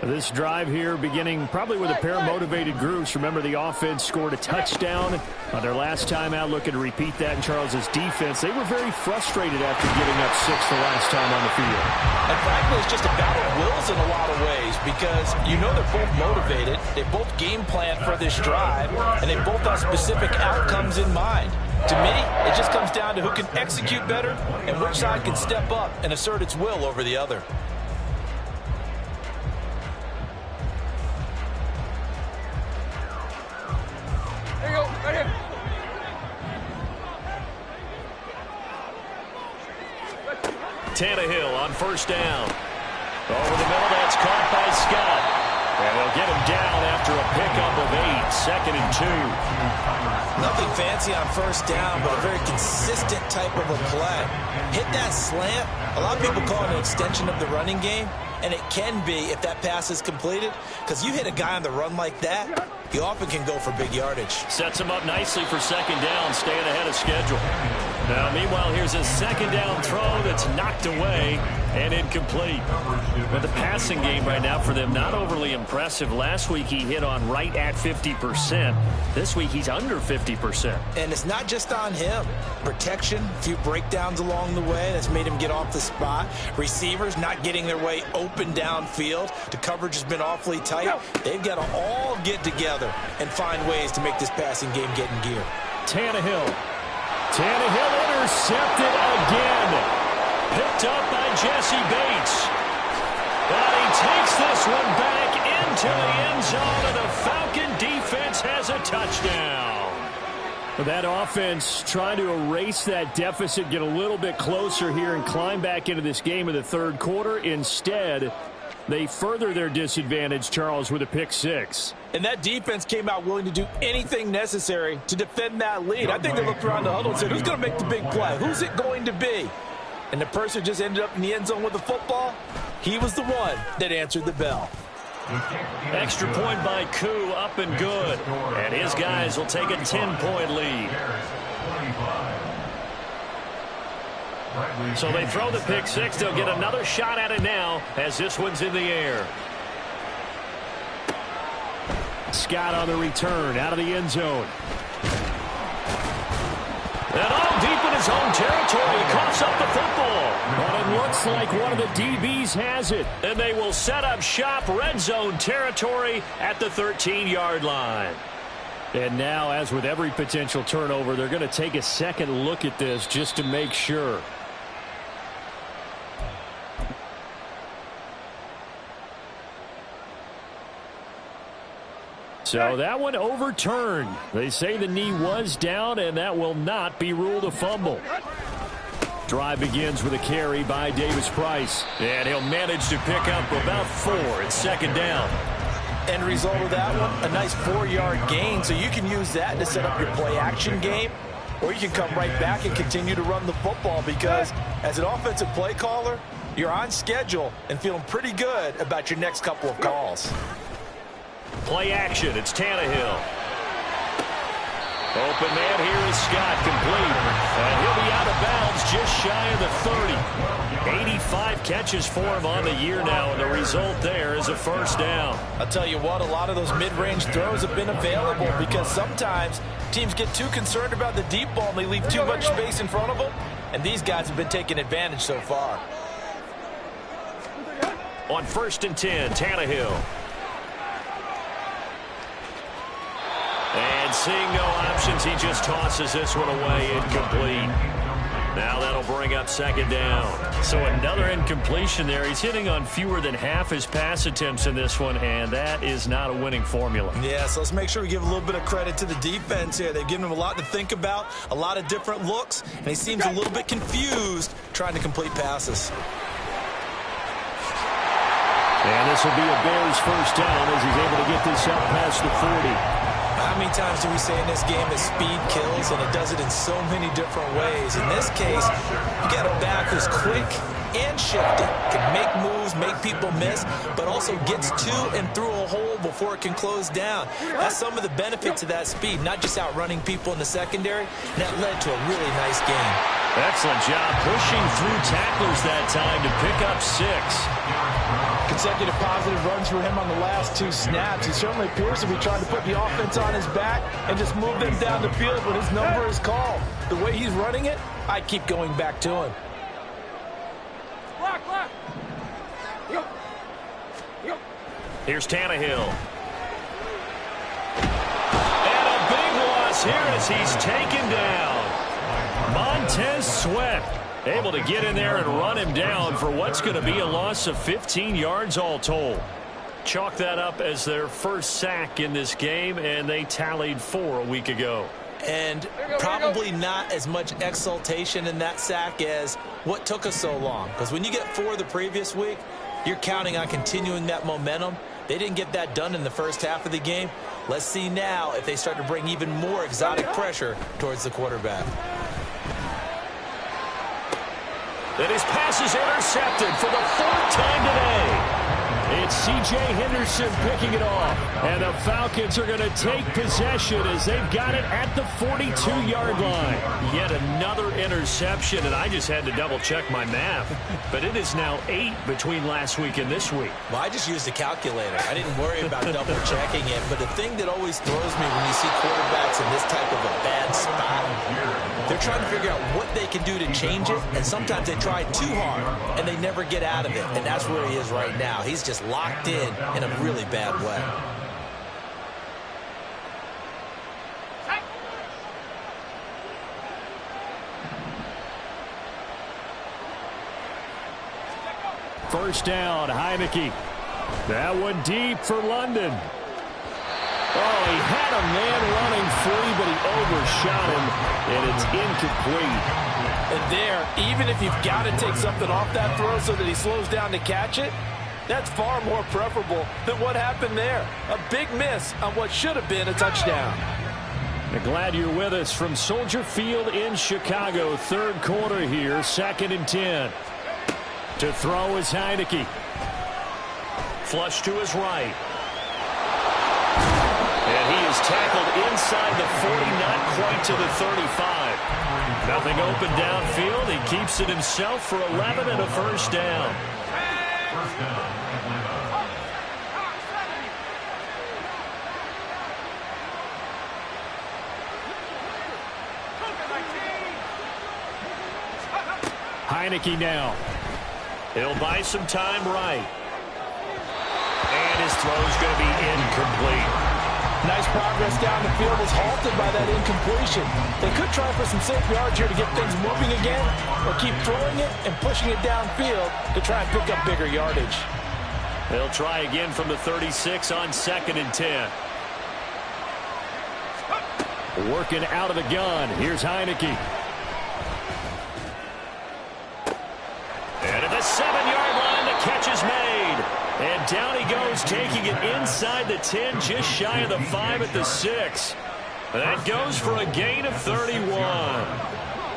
This drive here beginning probably with a pair of motivated groups. Remember, the offense scored a touchdown on their last time out, looking to repeat that in Charles's defense. They were very frustrated after getting up 6 the last time on the field. And frankly, it's just a battle of wills in a lot of ways because you know they're both motivated. They both game plan for this drive, and they both have specific outcomes in mind. To me, it just comes down to who can execute better and which side can step up and assert its will over the other. There you go, right here. Tannehill on 1st down. Over the middle, that's caught by Scott. And they'll get him down after a pickup of 8, 2nd and 2. Nothing fancy on 1st down, but a very consistent type of a play. Hit that slant. A lot of people call it an extension of the running game. And it can be if that pass is completed, because you hit a guy on the run like that, you often can go for big yardage. Sets him up nicely for second down, staying ahead of schedule. Now, meanwhile, here's a second down throw that's knocked away and incomplete. But the passing game right now for them, not overly impressive. Last week he hit on right at 50%. This week he's under 50%. And it's not just on him. Protection, a few breakdowns along the way that's made him get off the spot. Receivers not getting their way open downfield. The coverage has been awfully tight. They've got to all get together and find ways to make this passing game get in gear. Tannehill intercepted again. Picked up by Jesse Bates. And he takes this one back into the end zone, and the Falcon defense has a touchdown. That offense trying to erase that deficit, get a little bit closer here, and climb back into this game in the third quarter. Instead, they further their disadvantage, Charles, with a pick six. And that defense came out willing to do anything necessary to defend that lead. I think they looked around the huddle and said, who's going to make the big play? Who's it going to be? And the person just ended up in the end zone with the football. He was the one that answered the bell. Extra point by Koo, up and good. And his guys will take a 10-point lead. So they throw the pick six. They'll get another shot at it now as this one's in the air. Scott on the return, out of the end zone. And all deep in his own territory, he coughs up the football. But it looks like one of the DBs has it. And they will set up shop, red zone territory at the 13-yard line. And now, as with every potential turnover, they're going to take a second look at this just to make sure. So that one overturned. They say the knee was down, and that will not be ruled a fumble. Drive begins with a carry by Davis Price. And he'll manage to pick up about 4 at second down. End result of that one, a nice 4-yard gain. So you can use that to set up your play-action game, or you can come right back and continue to run the football, because as an offensive play caller, you're on schedule and feeling pretty good about your next couple of calls. Play action. It's Tannehill. Open man here is Scott, complete. And he'll be out of bounds just shy of the 30. 85 catches for him on the year now, and the result there is a first down. I'll tell you what, a lot of those mid-range throws have been available, because sometimes teams get too concerned about the deep ball and they leave too much space in front of them, and these guys have been taking advantage so far. On 1st and 10, Tannehill. And seeing no options, he just tosses this one away, incomplete. Now that'll bring up second down. So another incompletion there. He's hitting on fewer than half his pass attempts in this one, and that is not a winning formula. Yeah, so let's make sure we give a little bit of credit to the defense here. They've given him a lot to think about, a lot of different looks, and he seems a little bit confused trying to complete passes. And this will be a Bears first down as he's able to get this up past the 40. How many times do we say in this game that speed kills, and it does it in so many different ways? In this case, you got a back who's quick and shifty, can make moves, make people miss, but also gets to and through a hole before it can close down. That's some of the benefits of that speed, not just outrunning people in the secondary, and that led to a really nice game. Excellent job pushing through tacklers that time to pick up 6. Consecutive positive runs for him on the last 2 snaps. He certainly appears to be trying to put the offense on his back and just move them down the field when his number is called. The way he's running it, I keep going back to him. Here's Tannehill. And a big loss here as he's taken down. Montez Sweat able to get in there and run him down for what's going to be a loss of 15 yards all told. Chalk that up as their first sack in this game, and they tallied 4 a week ago. And probably not as much exultation in that sack as what took us so long. Because when you get 4 the previous week, you're counting on continuing that momentum. They didn't get that done in the first half of the game. Let's see now if they start to bring even more exotic pressure towards the quarterback. And his pass is intercepted for the 4th time today. It's C.J. Henderson picking it off. And the Falcons are going to take possession as they've got it at the 42-yard line. Yet another interception, and I just had to double-check my math. But it is now 8 between last week and this week. Well, I just used a calculator. I didn't worry about double-checking it. But the thing that always throws me when you see quarterbacks in this type of a bad spot, they're trying to figure out what they can do to change it, and sometimes they try too hard, and they never get out of it. And that's where he is right now. He's just locked in a really bad way. First down, Heineke. That one deep for London. Oh, he had a man running free, but he overshot him, and it's incomplete. And there, even if you've got to take something off that throw so that he slows down to catch it, that's far more preferable than what happened there. A big miss on what should have been a touchdown. Glad you're with us from Soldier Field in Chicago. Third quarter here, 2nd and 10. To throw is Heineke. Flush to his right. And he is tackled inside the 40, not quite to the 35. Nothing open downfield. He keeps it himself for 11 and a first down. First down. Heineke now. He'll buy some time right. And his throw's going to be incomplete. Nice progress down the field was halted by that incompletion. They could try for some safe yards here to get things moving again, or keep throwing it and pushing it downfield to try and pick up bigger yardage. They'll try again from the 36 on 2nd and 10. Working out of the gun. Here's Heineke. And at the 7-yard line, the catch is made. And down he goes, taking it inside the 10, just shy of the 5 at the 6. That goes for a gain of 31.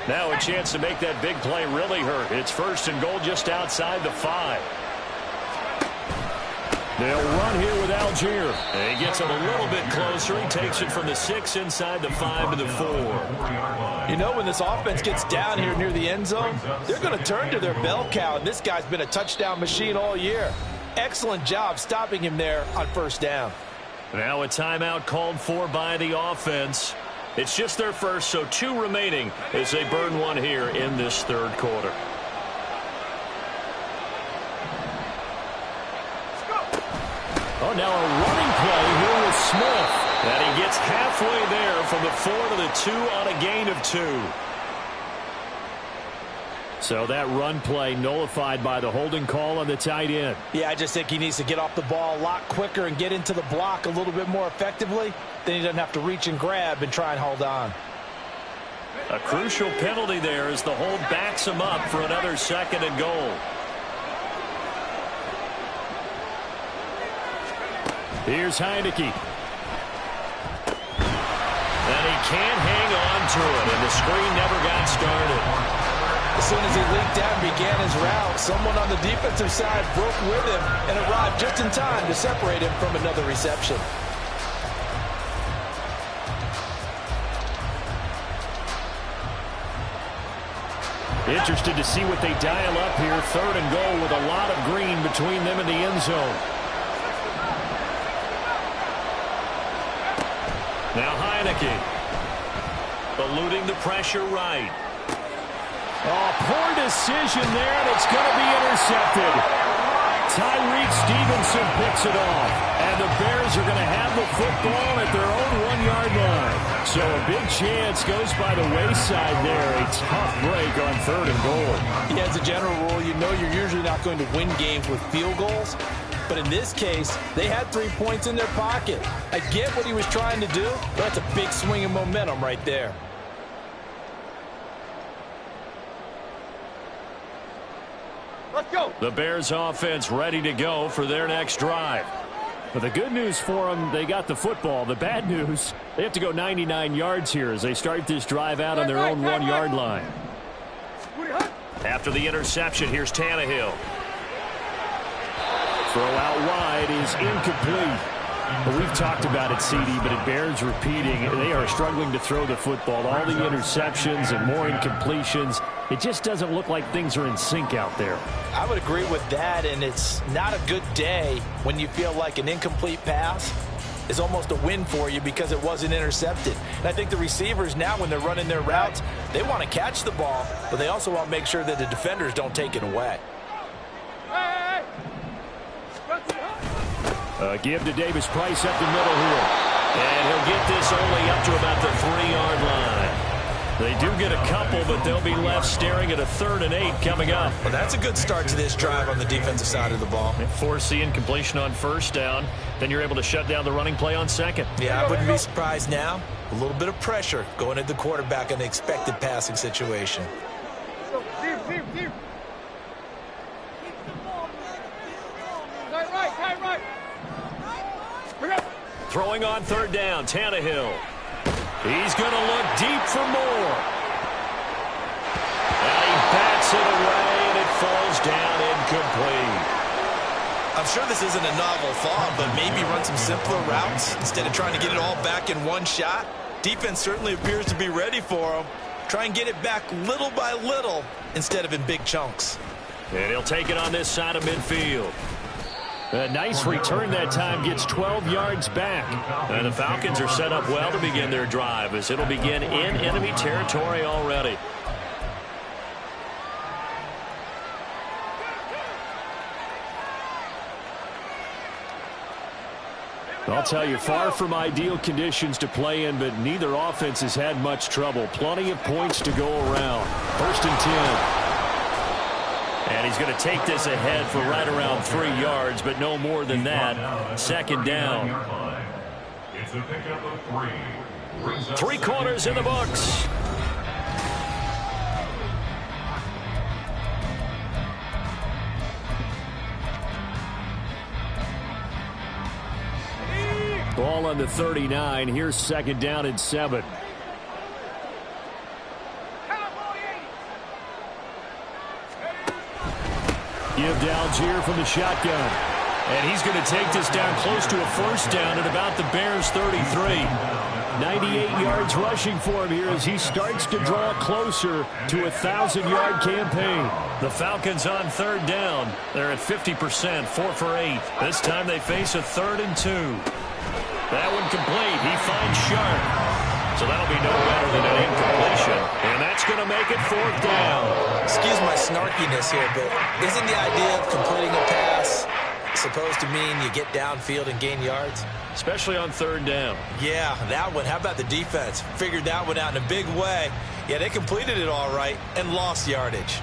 Now a chance to make that big play really hurt. It's 1st and goal just outside the 5. They'll run here with Algier. And he gets it a little bit closer. He takes it from the 6 inside the 5 to the 4. You know, when this offense gets down here near the end zone, they're going to turn to their bell cow, and this guy's been a touchdown machine all year. Excellent job stopping him there on 1st down. Now a timeout called for by the offense. It's just their first, so 2 remaining as they burn one here in this 3rd quarter. Oh, now a running play here with Smith. And he gets halfway there from the 4 to the 2 on a gain of 2. So that run play nullified by the holding call on the tight end. Yeah, I just think he needs to get off the ball a lot quicker and get into the block a little bit more effectively. Then he doesn't have to reach and grab and try and hold on. A crucial penalty there as the hold backs him up for another 2nd and goal. Here's Heineke. And he can't hang on to it, and the screen never got started. As soon as he leaked out and began his route, someone on the defensive side broke with him and arrived just in time to separate him from another reception. Interested to see what they dial up here. 3rd and goal with a lot of green between them and the end zone. Now Heineke. Eluding the pressure right. Oh, poor decision there, and it's going to be intercepted. Tyreek Stevenson picks it off, and the Bears are going to have the football at their own 1-yard line. So a big chance goes by the wayside there. A tough break on 3rd and goal. Yeah, as a general rule, you know you're usually not going to win games with field goals. But in this case, they had 3 points in their pocket. I get what he was trying to do, but that's a big swing of momentum right there. Let's go. The Bears offense ready to go for their next drive. But the good news for them, they got the football. The bad news, they have to go 99 yards here as they start this drive out on their own 1-yard line. After the interception, here's Tannehill. Throw out wide is incomplete. But we've talked about it, CD, but it bears repeating. They are struggling to throw the football. All the interceptions and more incompletions. It just doesn't look like things are in sync out there. I would agree with that, and it's not a good day when you feel like an incomplete pass is almost a win for you because it wasn't intercepted. And I think the receivers now, when they're running their routes, they want to catch the ball, but they also want to make sure that the defenders don't take it away. Give to Davis Price up the middle here. And he'll get this only up to about the 3-yard line. They do get a couple, but they'll be left staring at a 3rd and 8 coming up. Well, that's a good start to this drive on the defensive side of the ball. Force the incompletion on 1st down. Then you're able to shut down the running play on 2nd. Yeah, I wouldn't be surprised now. A little bit of pressure going at the quarterback in the expected passing situation. Throwing on 3rd down, Tannehill. He's going to look deep for more. And he bats it away, and it falls down incomplete. I'm sure this isn't a novel thought, but maybe run some simpler routes instead of trying to get it all back in one shot. Defense certainly appears to be ready for him. Try and get it back little by little instead of in big chunks. And he'll take it on this side of midfield. A nice return that time, gets 12 yards back. And the Falcons are set up well to begin their drive as it'll begin in enemy territory already. I'll tell you, far from ideal conditions to play in, but neither offense has had much trouble. Plenty of points to go around. 1st and 10. And he's going to take this ahead for right around 3 yards, but no more than that. 2nd down. It's a pickup of 3. 3 quarters in the books. Ball on the 39. Here's 2nd down and 7. Give to Algier from the shotgun. And he's going to take this down close to a 1st down at about the Bears' 33. 98 yards rushing for him here as he starts to draw closer to a 1,000-yard campaign. The Falcons on 3rd down. They're at 50%, 4 for 8. This time they face a 3rd and 2. That one complete. He finds Sharp. So that'll be no better than an incompletion. And that's going to make it 4th down. Excuse my snarkiness here, but isn't the idea of completing a pass supposed to mean you get downfield and gain yards? Especially on 3rd down. Yeah, that one. How about the defense? Figured that one out in a big way. Yeah, they completed it all right and lost yardage.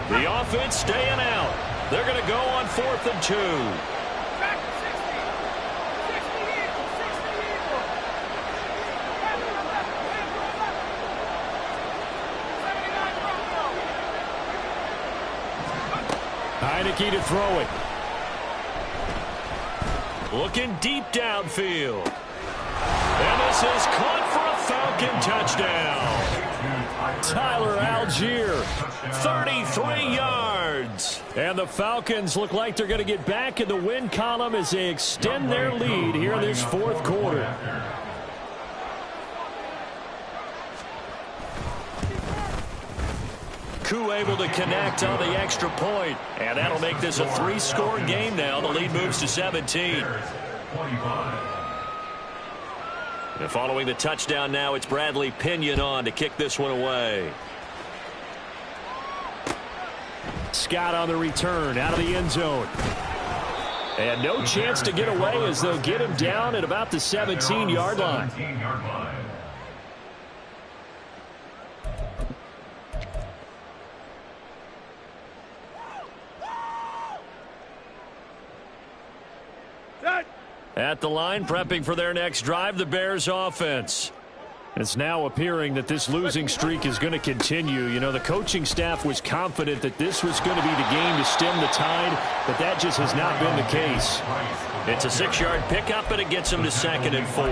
The offense staying out. They're going to go on 4th and 2. Heineke to throw it. Looking deep downfield. And this is caught for a Falcon touchdown. Tyler Algier, 33 yards. And the Falcons look like they're going to get back in the win column as they extend their lead here in this 4th quarter. Koo able to connect on the extra point. And that'll make this a 3-score game now. The lead moves to 17. And following the touchdown now, it's Bradley Pinion on to kick this one away. Scott on the return out of the end zone. And no chance to get away as they'll get him down at about the 17-yard line. At the line, prepping for their next drive, the Bears offense. It's now appearing that this losing streak is going to continue. You know, the coaching staff was confident that this was going to be the game to stem the tide, but that just has not been the case. It's a 6-yard pickup, and it gets him to 2nd and 4.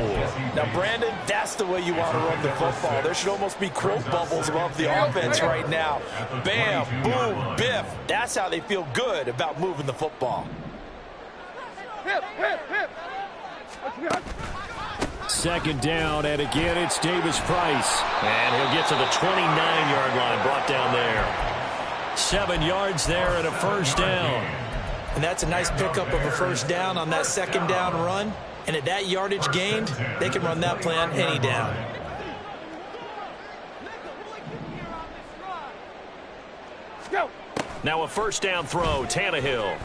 Now, Brandon, that's the way you want to run the football. There should almost be quote bubbles above the offense right now. Bam, boom, biff. That's how they feel good about moving the football. Hip, hip, hip. 2nd down, and again it's Davis Price. And he'll get to the 29-yard line, brought down there. 7 yards there and a 1st down. And that's a nice pickup of a 1st down on that 2nd down run. And at that yardage gained, they can run that plan any down. Go. Now a 1st down throw, Tannehill.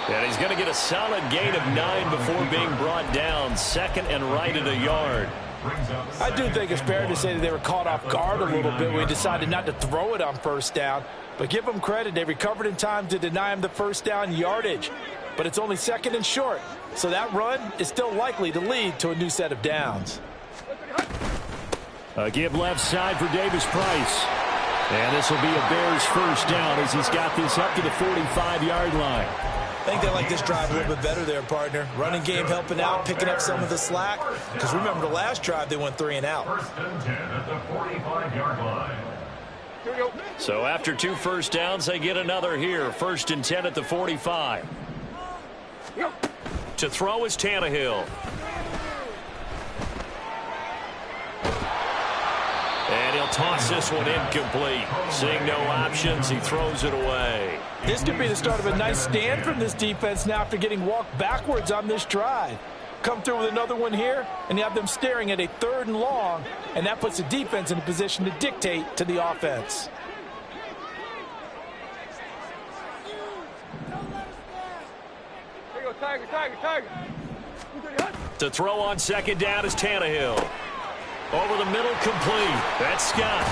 And he's going to get a solid gain of 9 before being brought down. 2nd and right at a yard. I do think it's fair to say that they were caught off guard a little bit when we decided not to throw it on 1st down. But give them credit. They recovered in time to deny him the 1st down yardage. But it's only 2nd and short. So that run is still likely to lead to a new set of downs. A give left side for Davis Price. And this will be a Bears 1st down as he's got this up to the 45-yard line. I think they like this drive a little bit better there, partner. Running game helping out, picking up some of the slack. Because remember, the last drive, they went 3 and out. 1st and 10 at the 45-yard line. So after 2 1st downs, they get another here. 1st and 10 at the 45. To throw is Tannehill. And he'll toss this one incomplete. Seeing no options, he throws it away. This could be the start of a nice stand from this defense now after getting walked backwards on this drive. Come through with another one here, and you have them staring at a 3rd and long, and that puts the defense in a position to dictate to the offense. There you go, Tiger, Tiger, Tiger. To throw on 2nd down is Tannehill. Over the middle, complete. That's Scott.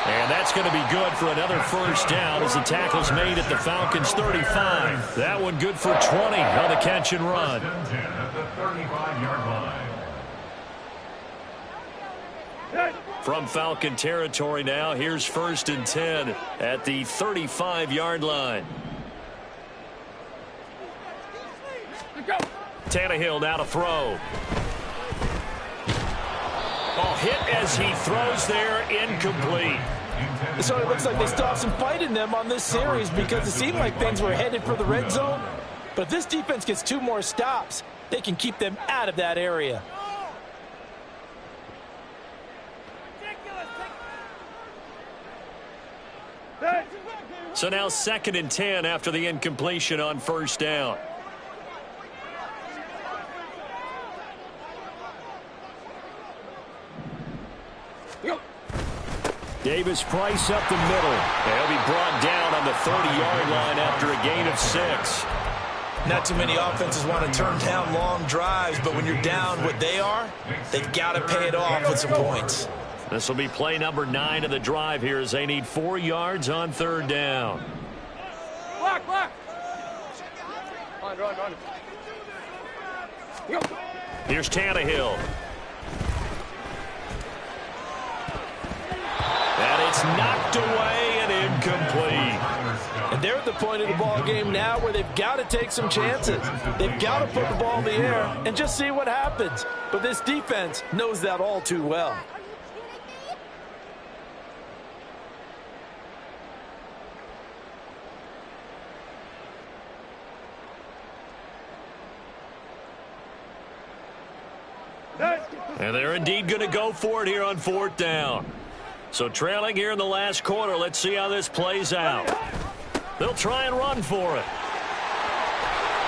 And that's going to be good for another 1st down as the tackle's made at the Falcons 35. That one good for 20 on the catch and run. 1st and 10 at the 35-yard line. From Falcon territory now, here's 1st and 10 at the 35-yard line. Tannehill now to throw. Oh, hit as he throws there, incomplete. So it looks like they still have some fight in them on this series because it seemed like things were headed for the red zone. But if this defense gets 2 more stops, they can keep them out of that area. So now 2nd and 10 after the incompletion on 1st down. Davis Price up the middle. They'll be brought down on the 30-yard line after a gain of 6. Not too many offenses want to turn down long drives, but when you're down what they are, they've got to pay it off with some points. This will be play number 9 of the drive here as they need 4 yards on 3rd down. Block, block. Run, run, run. Here's Tannehill. And it's knocked away and incomplete. And they're at the point of the ball game now where they've got to take some chances. They've got to put the ball in the air and just see what happens. But this defense knows that all too well. And they're indeed going to go for it here on 4th down. So trailing here in the last quarter. Let's see how this plays out. They'll try and run for it.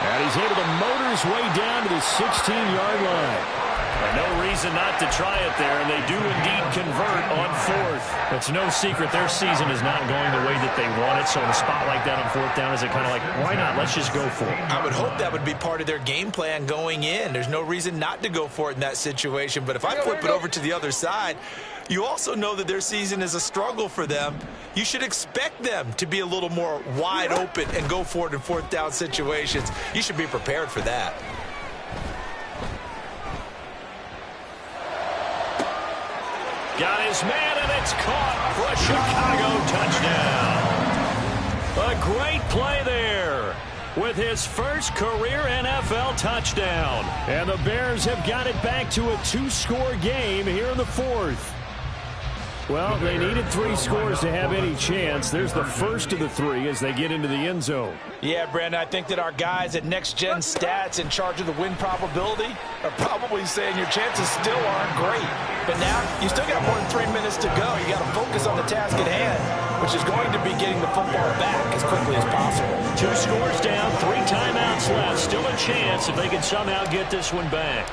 And he's able to motor his way down to the 16-yard line. And no reason not to try it there, and they do indeed convert on 4th. It's no secret their season is not going the way that they want it, so in a spot like that on 4th down, is it kind of like, why not? Let's just go for it. I would hope that would be part of their game plan going in. There's no reason not to go for it in that situation, but if I flip it over to the other side, you also know that their season is a struggle for them. You should expect them to be a little more wide open and go for it in 4th down situations. You should be prepared for that. got his man, and it's caught for a Chicago touchdown. A great play there with his first career NFL touchdown. And the Bears have got it back to a 2-score game here in the fourth. Well, they needed 3 scores to have any chance. There's the first of the 3 as they get into the end zone. Yeah, Brandon, I think that our guys at Next Gen Stats in charge of the win probability are probably saying your chances still aren't great. But now you still got more than 3 minutes to go. You got to focus on the task at hand, which is going to be getting the football back as quickly as possible. 2 scores down, 3 timeouts left. Still a chance if they can somehow get this one back.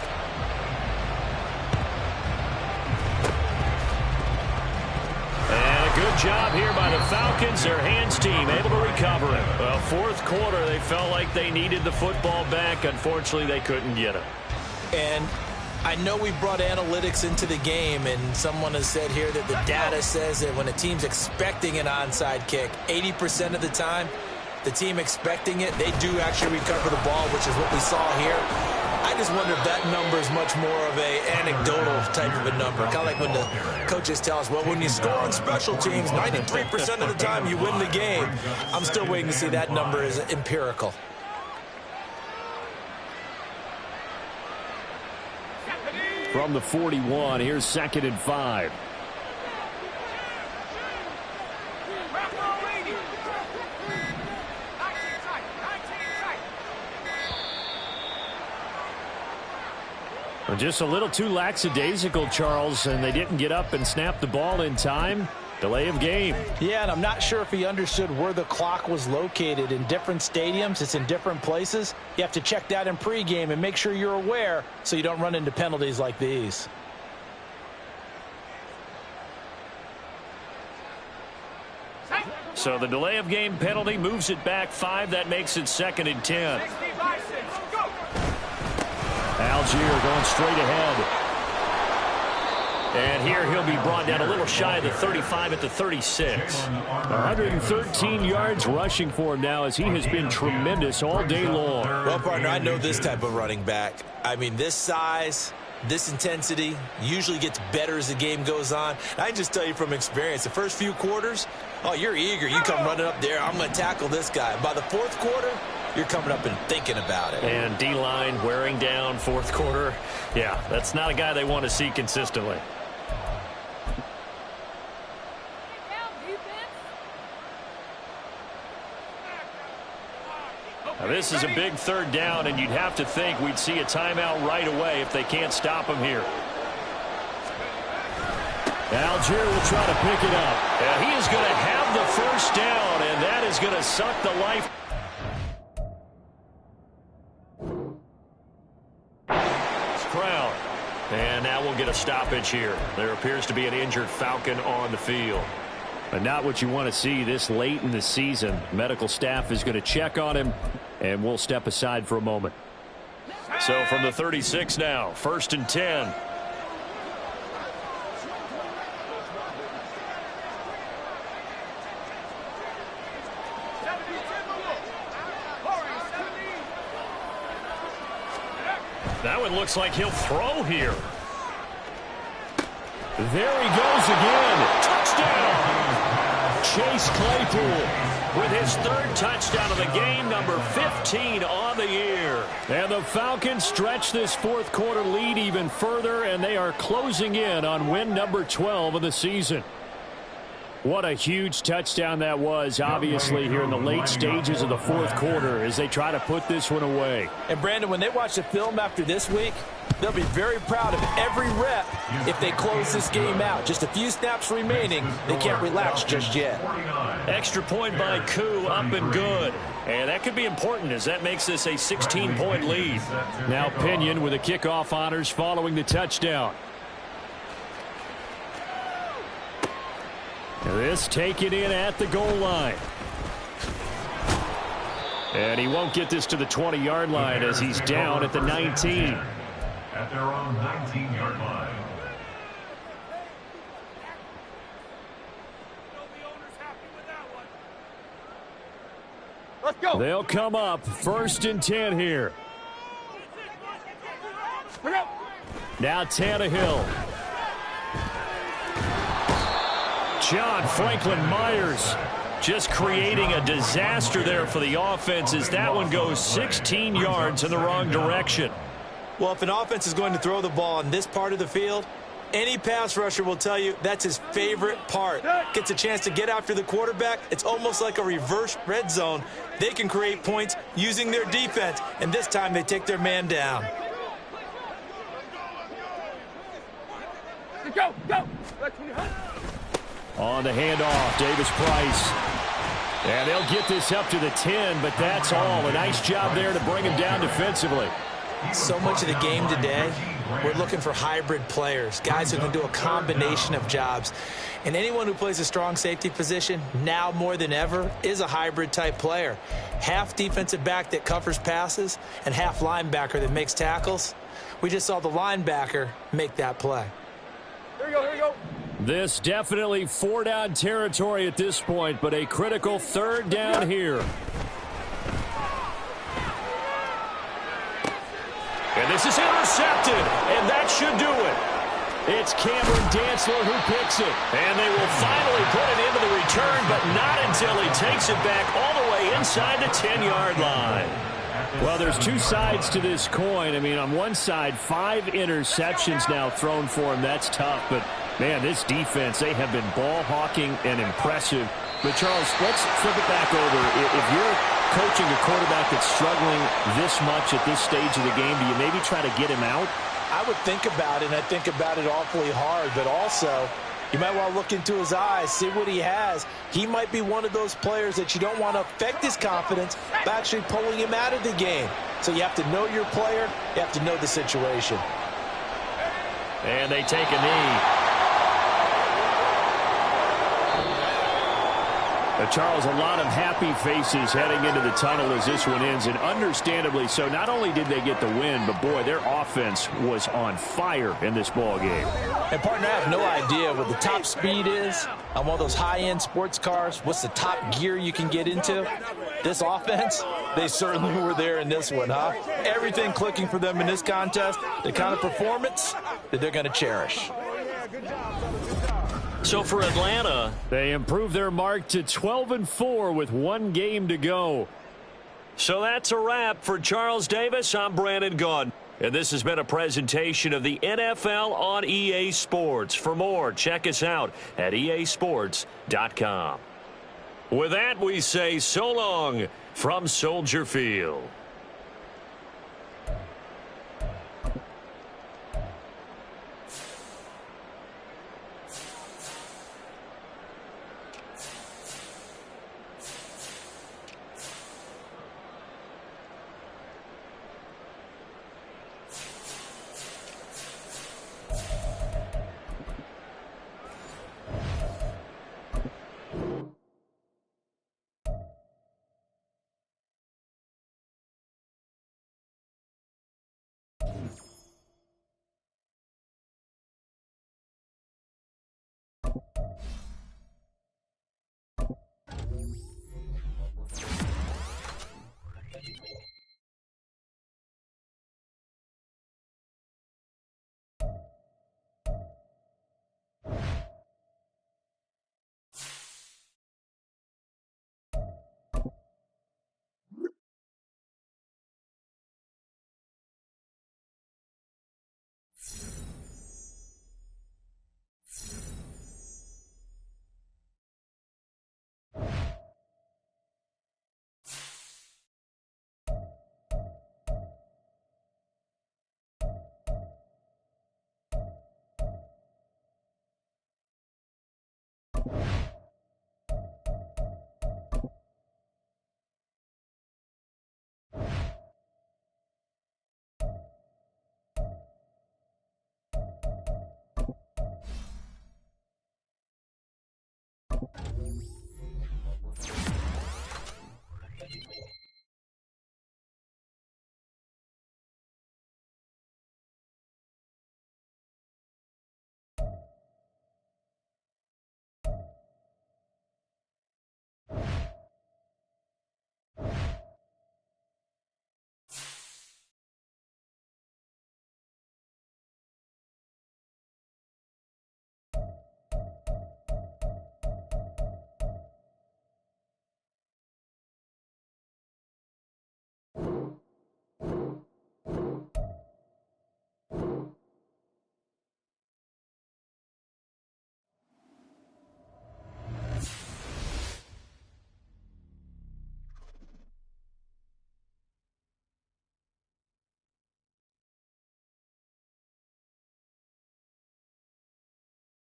Good job here by the Falcons. Their hands team able to recover it. Well, fourth quarter, they felt like they needed the football back. Unfortunately, they couldn't get it. And I know we brought analytics into the game, and someone has said here that the data says that when a team's expecting an onside kick, 80% of the time, the team expecting it, they do actually recover the ball, which is what we saw here. I just wonder if that number is much more of a anecdotal type of a number. Kind of like when the coaches tell us, well, when you score on special teams, 93% of the time you win the game. I'm still waiting to see that number is empirical. From the 41, here's 2nd and 5. Just a little too lackadaisical, Charles, and they didn't get up and snap the ball in time. Delay of game. Yeah, and I'm not sure if he understood where the clock was located. In different stadiums, it's in different places. You have to check that in pregame and make sure you're aware so you don't run into penalties like these. So the delay of game penalty moves it back 5. That makes it 2nd and 10. Algier going straight ahead. And here he'll be brought down a little shy of the 35 at the 36. 113 yards rushing for him now as he has been tremendous all day long. Well, partner, I know this type of running back. I mean, this size, this intensity usually gets better as the game goes on. I can just tell you from experience, the first few quarters, oh, you're eager. You come running up there, I'm going to tackle this guy. By the fourth quarter, you're coming up and thinking about it. And D-line wearing down fourth quarter. Yeah, that's not a guy they want to see consistently. Now, this is a big 3rd down, and you'd have to think we'd see a timeout right away if they can't stop him here. Algier will try to pick it up. And he is going to have the first down, and that is going to suck the life. Crown. And now we'll get a stoppage here. There appears to be an injured Falcon on the field. But not what you want to see this late in the season. Medical staff is going to check on him, and we'll step aside for a moment. So from the 36 now, 1st and 10. That one looks like he'll throw here. There he goes again. Touchdown! Chase Claypool with his 3rd touchdown of the game, number 15 on the year. And the Falcons stretch this fourth quarter lead even further, and they are closing in on win number 12 of the season. What a huge touchdown that was, obviously, here in the late stages of the fourth quarter as they try to put this one away. And, Brandon, when they watch the film after this week, they'll be very proud of every rep if they close this game out. Just a few snaps remaining. They can't relax just yet. Extra point by Koo, up and good. And that could be important as that makes this a 16-point lead. Now Pinion with the kickoff honors following the touchdown. This taken in at the goal line. And he won't get this to the 20-yard line as he's down at the 19. At their own 19-yard line. Let's go. They'll come up 1st and 10 here. Now Tannehill. John Franklin Myers just creating a disaster there for the offense as that one goes 16 yards in the wrong direction. Well, if an offense is going to throw the ball on this part of the field, any pass rusher will tell you that's his favorite part. Gets a chance to get after the quarterback. It's almost like a reverse red zone. They can create points using their defense, and this time they take their man down. Go, go. On the handoff, Davis Price. And they'll get this up to the 10, but that's all. A nice job there to bring him down defensively. So much of the game today, we're looking for hybrid players, guys who can do a combination of jobs. And anyone who plays a strong safety position, now more than ever, is a hybrid type player. Half defensive back that covers passes and half linebacker that makes tackles. We just saw the linebacker make that play. Here we go, here we go. This definitely 4-down territory at this point, but a critical 3rd down here. And this is intercepted, and that should do it. It's Cameron Dantzler who picks it. And they will finally put it into the return, but not until he takes it back all the way inside the 10-yard line. Well, there's two sides to this coin. I mean, on one side, 5 interceptions now thrown for him. That's tough. But, man, this defense, they have been ball hawking and impressive. But, Charles, let's flip it back over. If you're coaching a quarterback that's struggling this much at this stage of the game, do you maybe try to get him out? I would think about it, and I think about it awfully hard. But also, you might want to look into his eyes, see what he has. He might be one of those players that you don't want to affect his confidence by actually pulling him out of the game. So you have to know your player. You have to know the situation. And they take a knee. Charles, a lot of happy faces heading into the tunnel as this one ends, and understandably so. Not only did they get the win, but, boy, their offense was on fire in this ball game. And, partner, I have no idea what the top speed is on one of those high-end sports cars. What's the top gear you can get into? This offense, they certainly were there in this one, huh? Everything clicking for them in this contest, the kind of performance that they're going to cherish. So for Atlanta, they improved their mark to 12-4 with 1 game to go. So that's a wrap for Charles Davis. I'm Brandon Gaudin. And this has been a presentation of the NFL on EA Sports. For more, check us out at easports.com. With that, we say so long from Soldier Field.